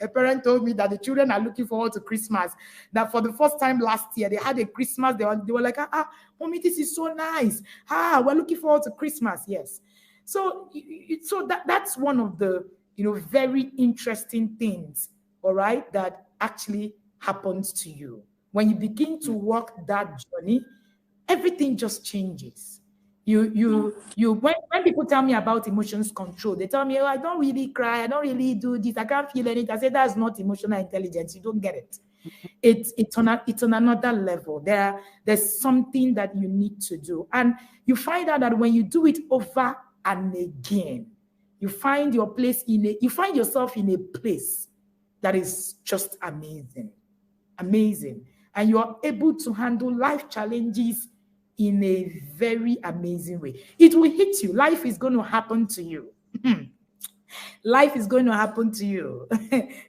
[SPEAKER 3] A parent told me that the children are looking forward to Christmas. That for the first time last year, they had a Christmas. They were like, mommy, this is so nice. We're looking forward to Christmas. Yes. So, that's one of the very interesting things, all right, that actually happens to you when you begin to walk that journey. Everything just changes. When people tell me about emotions control, they tell me, oh, I don't really cry, I don't really do this, I can't feel anything. I say that's not emotional intelligence. You don't get it. It's on another level. There's something that you need to do. And you find out that when you do it over and again, you find yourself in a place that is just amazing. Amazing. And you are able to handle life challenges in a very amazing way. It will hit you. Life is going to happen to you. Life is going to happen to you.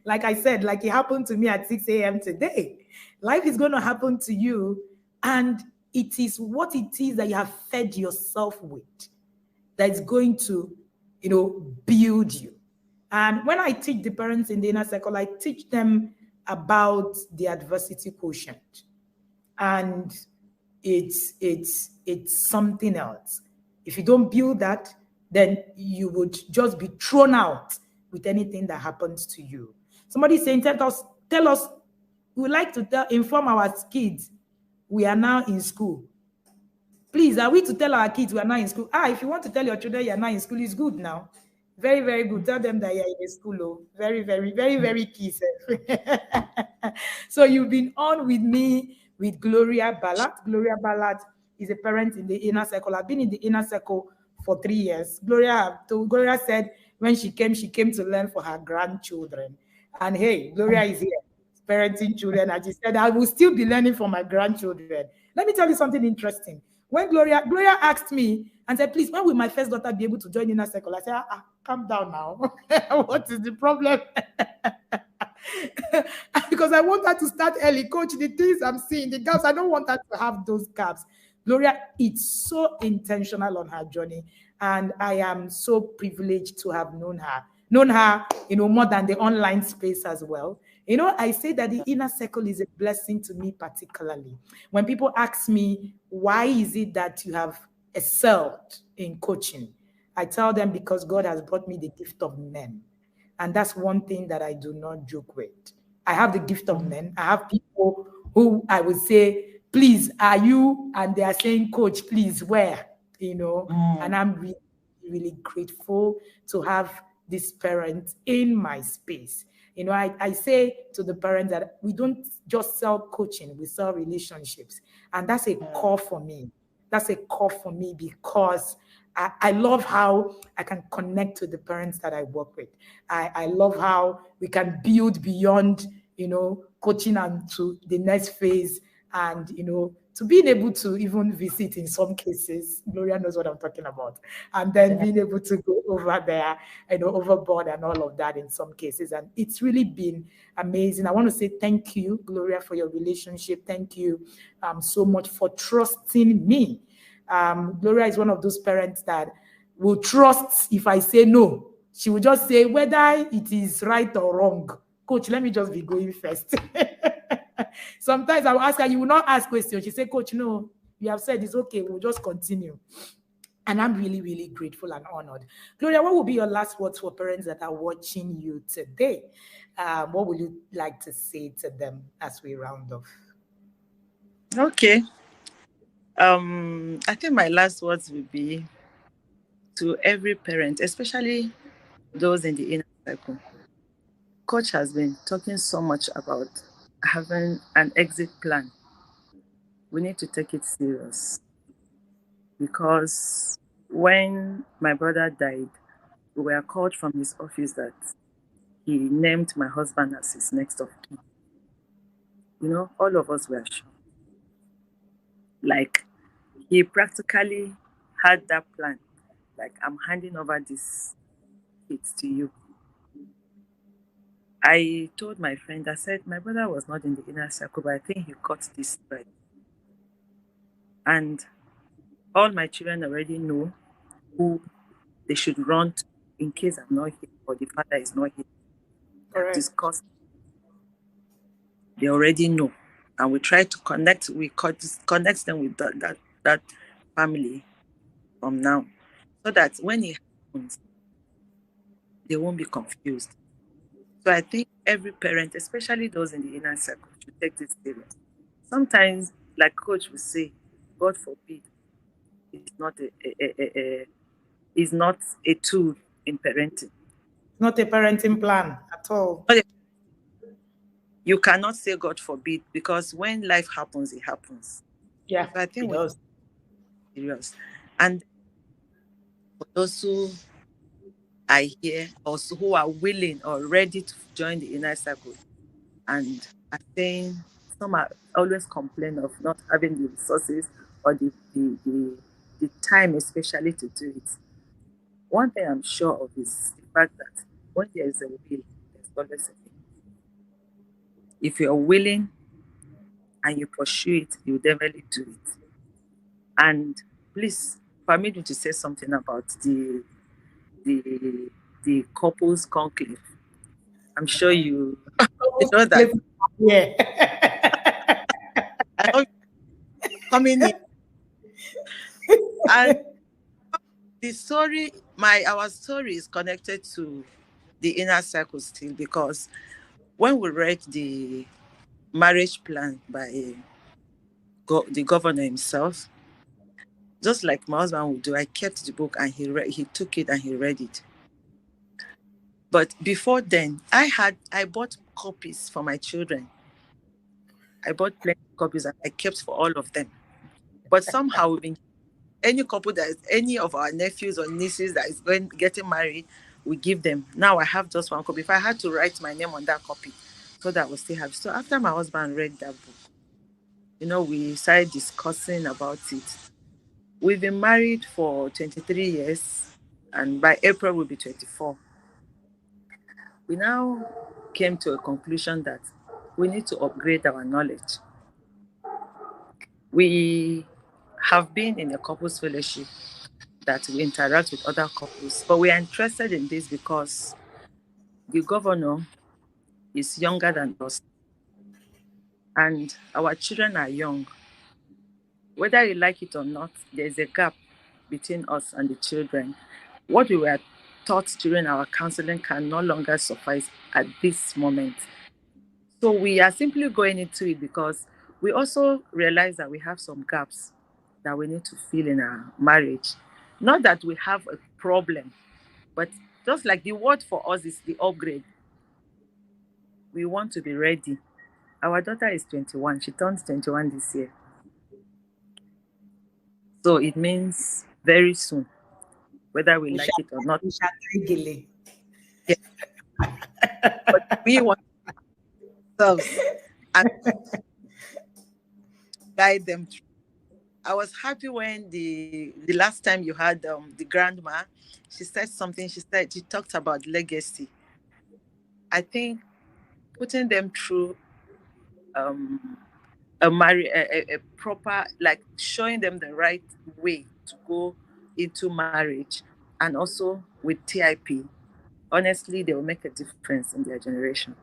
[SPEAKER 3] Like I said, like it happened to me at 6 a.m. today. Life is going to happen to you. And it is what it is that you have fed yourself with that is going to, build you. And when I teach the parents in the inner circle, I teach them about the adversity quotient. And it's something else. If you don't build that, then you would just be thrown out with anything that happens to you. Somebody saying, tell us, we would like to inform our kids we are now in school. Please, are we to tell our kids we are now in school? If you want to tell your children you are now in school, it's good now. Very, very good. Tell them that you're in a school. Oh. Very, very, very, very key. So you've been on with me with Gloria Balat. Gloria Balat is a parent in the inner circle. I've been in the inner circle for 3 years. Gloria said when she came to learn for her grandchildren. And hey, Gloria is here, parenting children. And she said, I will still be learning for my grandchildren. Let me tell you something interesting. When Gloria asked me and said, please, when will my first daughter be able to join inner circle? I said, calm down now. What is the problem? Because I want her to start early. Coach, the things I'm seeing, the gaps, I don't want her to have those gaps. Gloria, it's so intentional on her journey. And I am so privileged to have known her, more than the online space as well. I say that the inner circle is a blessing to me particularly. When people ask me, why is it that you have excelled in coaching? I tell them because God has brought me the gift of men. And that's one thing that I do not joke with. I have the gift of men. I have people who I would say, please, are you? And they are saying, coach, please, where? And I'm really, really grateful to have this parent in my space. I say to the parents that we don't just sell coaching, we sell relationships. And that's a core for me. That's a core for me because I love how I can connect to the parents that I work with. I love how we can build beyond, coaching and to the next phase and, to being able to even visit in some cases. Gloria knows what I'm talking about. And then being able to go over there, overboard and all of that in some cases. And it's really been amazing. I want to say thank you, Gloria, for your relationship. Thank you so much for trusting me. Gloria is one of those parents that will trust if I say no. She will just say whether it is right or wrong. Coach, let me just be going first. Sometimes I will ask her, you will not ask questions. She said, Coach, no, you have said it's okay. We'll just continue. And I'm really, really grateful and honored. Gloria, what will be your last words for parents that are watching you today? What would you like to say to them as we round off?
[SPEAKER 2] Okay. I think my last words will be to every parent, especially those in the inner circle. Coach has been talking so much about having an exit plan. We need to take it serious because when my brother died, we were called from his office that he named my husband as his next of kin. All of us were shocked. Like, he practically had that plan. Like, I'm handing over these kids to you. I told my friend, I said, my brother was not in the inner circle, but I think he got this right. And all my children already know who they should run to in case I'm not here or the father is not here. We have
[SPEAKER 3] Correct.
[SPEAKER 2] discussed, they already know. And we try to connect, connect them with that family from now. So that when it happens, they won't be confused. So I think every parent, especially those in the inner circle, should take this serious. Sometimes, like coach will say, God forbid, it's not is not a tool in parenting.
[SPEAKER 3] Not a parenting plan at all.
[SPEAKER 2] But you cannot say God forbid because when life happens, it happens.
[SPEAKER 3] Yeah,
[SPEAKER 2] So I think
[SPEAKER 3] it
[SPEAKER 2] we
[SPEAKER 3] does.
[SPEAKER 2] serious. And for those who are here, also who are willing or ready to join the inner circle, and are saying some are always complain of not having the resources or the time, especially to do it. One thing I'm sure of is the fact that when there is a will, there's always a way. If you're willing and you pursue it, you definitely do it. And please permit me to say something about the the couples conclave. I'm sure you know that.
[SPEAKER 3] Yeah.
[SPEAKER 2] I hope you're coming in. And the story, our story is connected to the inner circle still because when we read the marriage plan by the governor himself, just like my husband would do, I kept the book and he took it and he read it. But before then, I bought copies for my children. I bought plenty of copies and I kept for all of them. But somehow we've been any couple that is any of our nephews or nieces that is getting married, we give them. Now I have just one copy. If I had to write my name on that copy, so that I will still have. So after my husband read that book, we started discussing about it. We've been married for 23 years, and by April we'll be 24. We now came to a conclusion that we need to upgrade our knowledge. We have been in a couples fellowship that we interact with other couples, but we are interested in this because the governor is younger than us and our children are young. Whether you like it or not, there's a gap between us and the children. What we were taught during our counseling can no longer suffice at this moment. So we are simply going into it because we also realize that we have some gaps that we need to fill in our marriage. Not that we have a problem, but just like the word for us is the upgrade. We want to be ready. Our daughter is 21. She turns 21 this year. So it means very soon, whether we
[SPEAKER 3] We
[SPEAKER 2] like
[SPEAKER 3] shall,
[SPEAKER 2] it or not.
[SPEAKER 3] we shall gilly.
[SPEAKER 2] Yeah. But we want ourselves and guide them through. I was happy when the last time you had the grandma, she said something. She talked about legacy. I think putting them through um, a proper, like showing them the right way to go into marriage, and also with TIP, honestly, they will make a difference in their generation.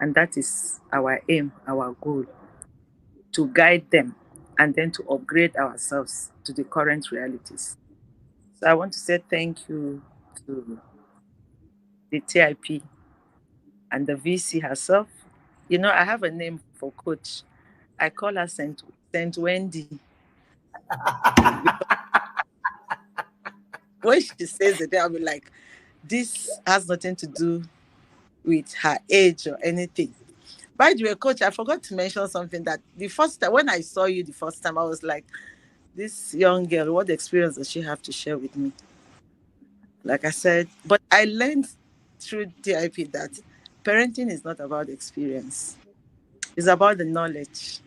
[SPEAKER 2] And that is our aim, our goal, to guide them and then to upgrade ourselves to the current realities. So I want to say thank you to the TIP and the VC herself. I have a name for coach. I call her Saint Wendy because when she says it, I'll be like, this has nothing to do with her age or anything. By the way, coach, I forgot to mention something that the first time when I saw you the first time, I was like, this young girl, what experience does she have to share with me? Like I said, but I learned through TIP that parenting is not about experience. It's about the knowledge.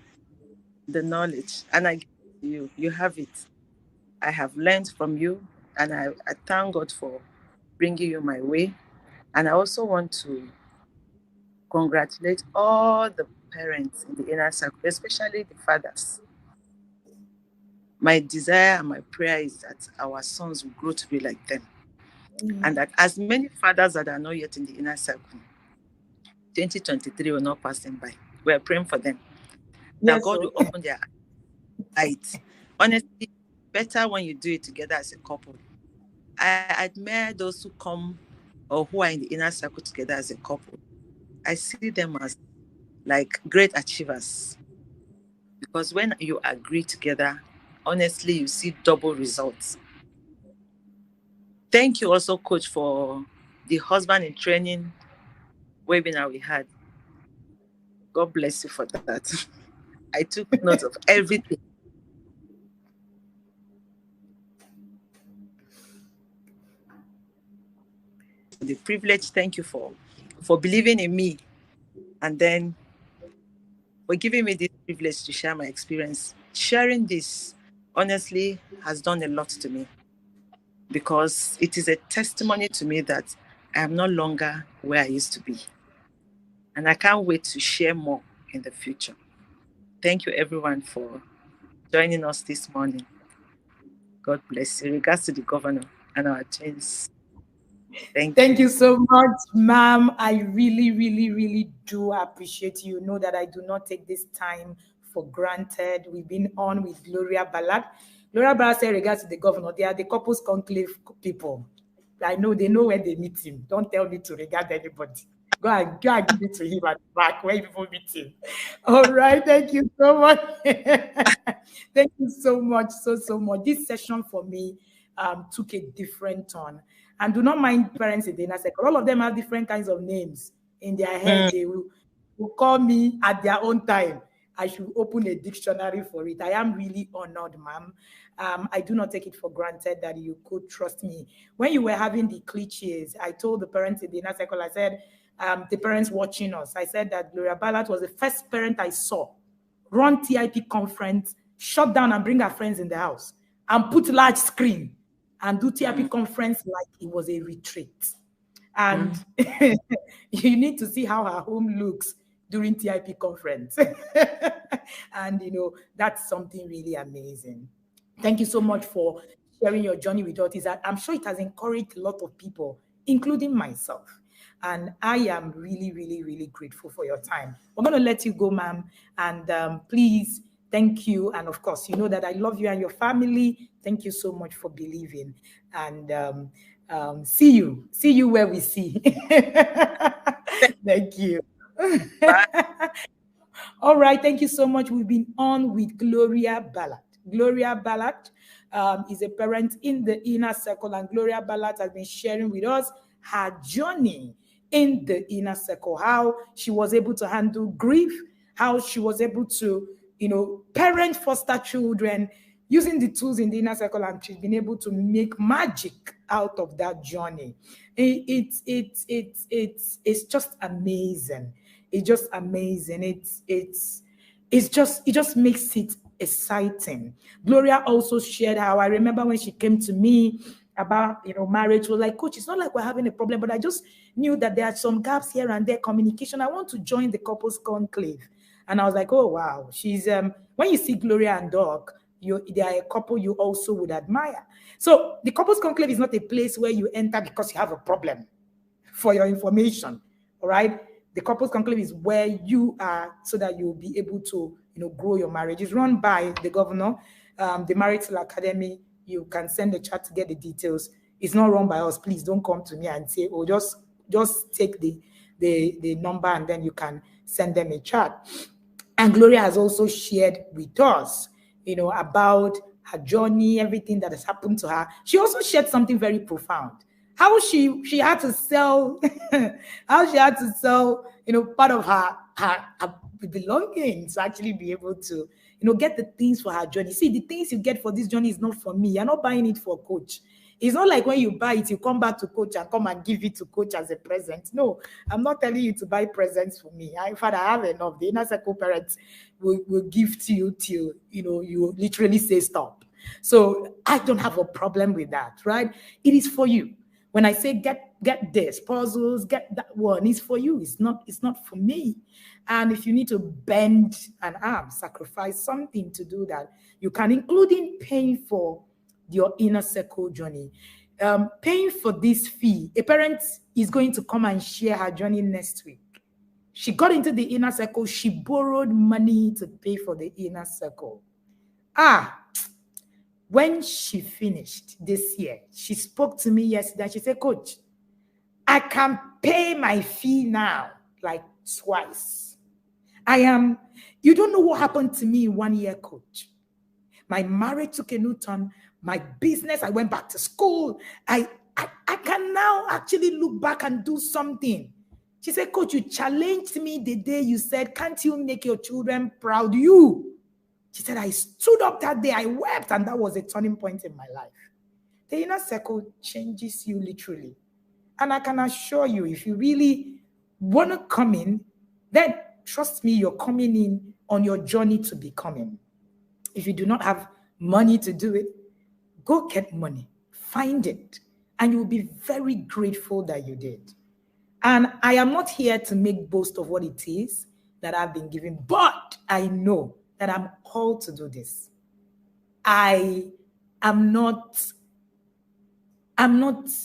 [SPEAKER 2] The knowledge. And I You have it. I have learned from you, and I thank God for bringing you my way. And I also want to congratulate all the parents in the inner circle, especially the fathers. My desire and my prayer is that our sons will grow to be like them. And that as many fathers that are not yet in the inner circle, 2023 will not pass them by. We are praying for them. That
[SPEAKER 3] Yes,
[SPEAKER 2] God will
[SPEAKER 3] so
[SPEAKER 2] open their eyes. Honestly, better when you do it together as a couple. I admire those who come or who are in the inner circle together as a couple. I see them as like great achievers because when you agree together, honestly, you see double results. Thank you also, Coach, for the husband in training webinar we had. God bless you for that. I took note of everything. The privilege, thank you for believing in me and then for giving me this privilege to share my experience. Sharing this honestly has done a lot to me because it is a testimony to me that I am no longer where I used to be. And I can't wait to share more in the future. Thank you, everyone, for joining us this morning. God bless you. Regards to the governor and our twins. Thank
[SPEAKER 3] thank
[SPEAKER 2] you.
[SPEAKER 3] you so much, ma'am. I really, really, really do appreciate you. Know that I do not take this time for granted. We've been on with Gloria Balat. Gloria Balat said, regards to the governor, they are the couples conclave people. I know they know where they meet him. Don't tell me to regard anybody. Go and give it to him at the back where people meet him. All right. Thank you so much. Thank you so much. So much. This session for me took a different turn. And do not mind parents in the inner circle. All of them have different kinds of names in their head.
[SPEAKER 2] Mm,
[SPEAKER 3] They will call me at their own time. I should open a dictionary for it. I am really honored, ma'am. I do not take it for granted that you could trust me. When you were having the cliches, I told the parents in the inner circle, I said, the parents watching us, I said that Gloria Balat was the first parent I saw run TIP conference, shut down and bring her friends in the house, and put large screen and do TIP
[SPEAKER 2] mm,
[SPEAKER 3] conference like it was a retreat. And
[SPEAKER 2] mm.
[SPEAKER 3] you need to see how her home looks during TIP conference. And that's something really amazing. Thank you so much for sharing your journey with us. I'm sure it has encouraged a lot of people, including myself. And I am really, really, really grateful for your time. We're going to let you go, ma'am. And please, thank you. And of course, you know that I love you and your family. Thank you so much for believing. And see you where we see. Thank you.
[SPEAKER 2] Bye.
[SPEAKER 3] All right, thank you so much. We've been on with Gloria Balat. Gloria Balat is a parent in the inner circle, and Gloria Balat has been sharing with us her journey in the inner circle, how she was able to handle grief, how she was able to, parent foster children using the tools in the inner circle, and she's been able to make magic out of that journey. It's just amazing. It's just amazing. It just makes it exciting. Gloria also shared how I remember when she came to me about marriage. She was like, Coach, it's not like we're having a problem, but I just knew that there are some gaps here and there, communication. I want to join the couples conclave. And I was like, oh wow. She's when you see Gloria and Doc, they are a couple you also would admire. So the couples conclave is not a place where you enter because you have a problem, for your information. All right. The couples conclave is where you are so that you'll be able to, grow your marriage. It's run by the governor, the Marital Academy. You can send a chat to get the details. It's not run by us. Please don't come to me and say, oh, just take the number and then you can send them a chat. And Gloria has also shared with us, about her journey, everything that has happened to her. She also shared something very profound. How she had to sell, part of her belongings to actually be able to, get the things for her journey. See, the things you get for this journey is not for me. You're not buying it for Coach. It's not like when you buy it, you come back to coach and come and give it to coach as a present. No, I'm not telling you to buy presents for me. In fact, I have enough. The inner circle parents will give to you till, you literally say stop. So I don't have a problem with that, right? It is for you. When I say get this puzzles, get that one, it's for you. It's not for me. And if you need to bend an arm, sacrifice something to do that, you can, including paying for your inner circle journey. Paying for this fee, a parent is going to come and share her journey next week. She got into the inner circle. She borrowed money to pay for the inner circle. When she finished this year, she spoke to me yesterday. She said, Coach, I can pay my fee now, like twice. You don't know what happened to me in 1 year, Coach. My marriage took a new turn. My business, I went back to school. I can now actually look back and do something. She said, Coach, you challenged me the day you said, can't you make your children proud? She said, I stood up that day, I wept, and that was a turning point in my life. The inner circle changes you literally. And I can assure you, if you really want to come in, then trust me, you're coming in on your journey to becoming. If you do not have money to do it, go get money, find it, and you'll be very grateful that you did. And I am not here to make boast of what it is that I've been given, but I know that I'm called to do this. I'm not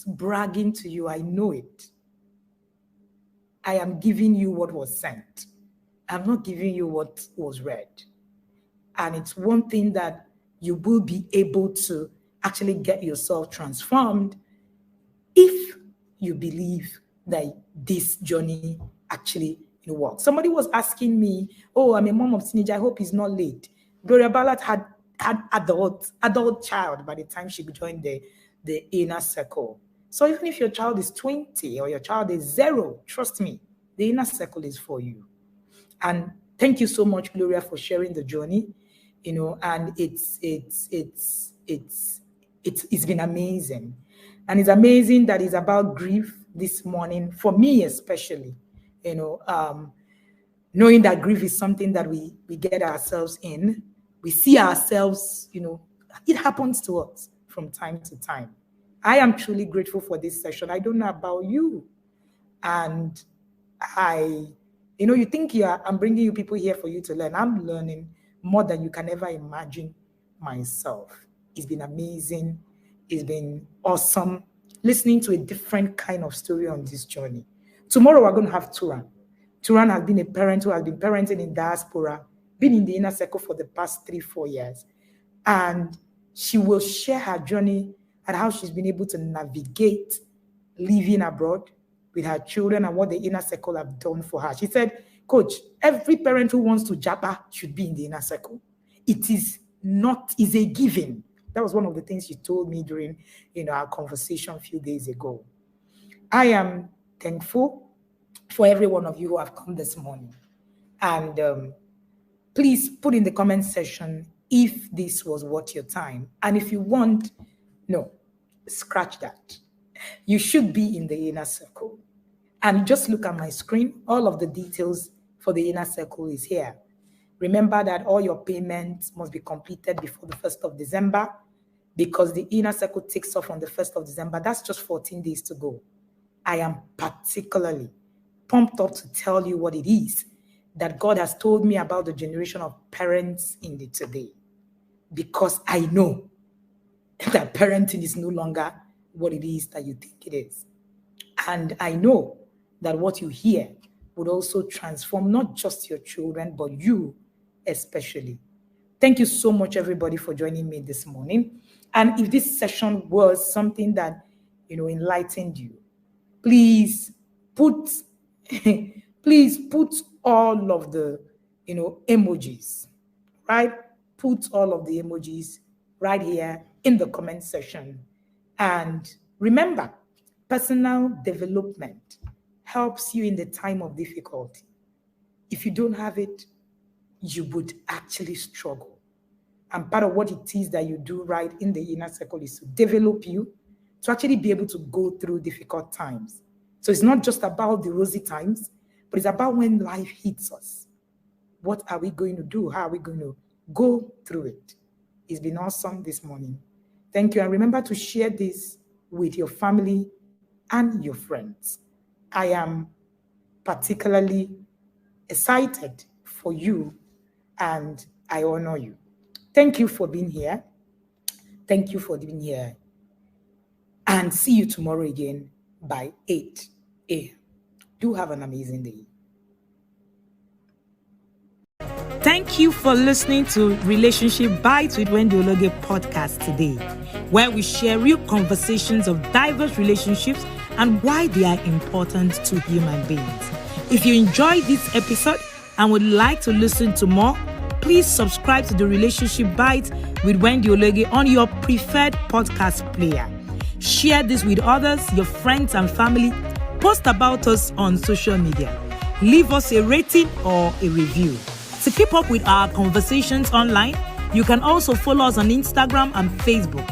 [SPEAKER 3] bragging to you. I know it. I am giving you what was sent. I'm not giving you what was read. And it's one thing that you will be able to actually get yourself transformed if you believe that this journey actually works. Somebody was asking me, oh, I'm a mom of teenager. I hope he's not late. Gloria Balat had adult child by the time she joined the inner circle. So even if your child is 20 or your child is 0, trust me, the inner circle is for you. And thank you so much, Gloria, for sharing the journey. And it's been amazing. And it's amazing that it's about grief this morning, for me especially, knowing that grief is something that we get ourselves in. We see ourselves, it happens to us from time to time. I am truly grateful for this session. I don't know about you. And you think I'm bringing you people here for you to learn. I'm learning more than you can ever imagine myself. It's been amazing. It's been awesome listening to a different kind of story on this journey. Tomorrow we're going to have Turan. Turan has been a parent who has been parenting in diaspora, been in the inner circle for the past 3-4 years. And she will share her journey and how she's been able to navigate living abroad with her children and what the inner circle have done for her. She said, Coach, every parent who wants to japa should be in the inner circle. It is a given. That was one of the things she told me during our conversation a few days ago. I am thankful for every one of you who have come this morning. And please put in the comment section if this was worth your time. And if you want, no, scratch that. You should be in the inner circle. And just look at my screen. All of the details for the inner circle is here. Remember that all your payments must be completed before the 1st of December because the inner circle takes off on the 1st of December. That's just 14 days to go. I am particularly pumped up to tell you what it is that God has told me about the generation of parents in the today, because I know that parenting is no longer what it is that you think it is. And I know that what you hear would also transform not just your children, but you especially. Thank you so much, everybody, for joining me this morning. And if this session was something that, enlightened you, please put all of the, emojis, right? Put all of the emojis right here in the comment section. And remember, personal development helps you in the time of difficulty. If you don't have it, you would actually struggle. And part of what it is that you do right in the inner circle is to develop you to actually be able to go through difficult times. So it's not just about the rosy times, but it's about when life hits us. What are we going to do? How are we going to go through it? It's been awesome this morning. Thank you. And remember to share this with your family and your friends. I am particularly excited for you and I honor you. Thank you for being here. Thank you for being here. And see you tomorrow again by 8 a.m. Do have an amazing day.
[SPEAKER 1] Thank you for listening to Relationship Bites with Wendy Ologe podcast today, where we share real conversations of diverse relationships and why they are important to human beings. If you enjoyed this episode and would like to listen to more, please subscribe to the Relationship Bites with Wendy Ologe on your preferred podcast player. Share this with others, your friends and family. Post about us on social media. Leave us a rating or a review. To keep up with our conversations online, you can also follow us on Instagram and Facebook,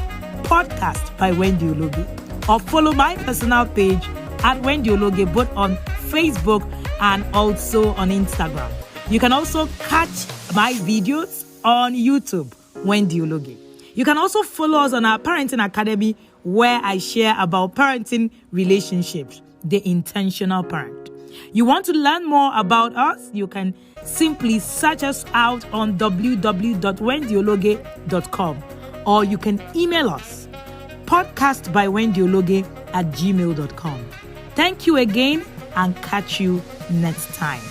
[SPEAKER 1] Podcast by Wendy Ologe, or follow my personal page at Wendy Ologe, both on Facebook and also on Instagram. You can also catch my videos on YouTube, Wendy Ologe. You can also follow us on our Parenting Academy, where I share about parenting relationships, the intentional parent. You want to learn more about us? You can simply search us out on www.wendyologe.com, or you can email us, podcastbywendyologe@gmail.com. Thank you again and catch you next time.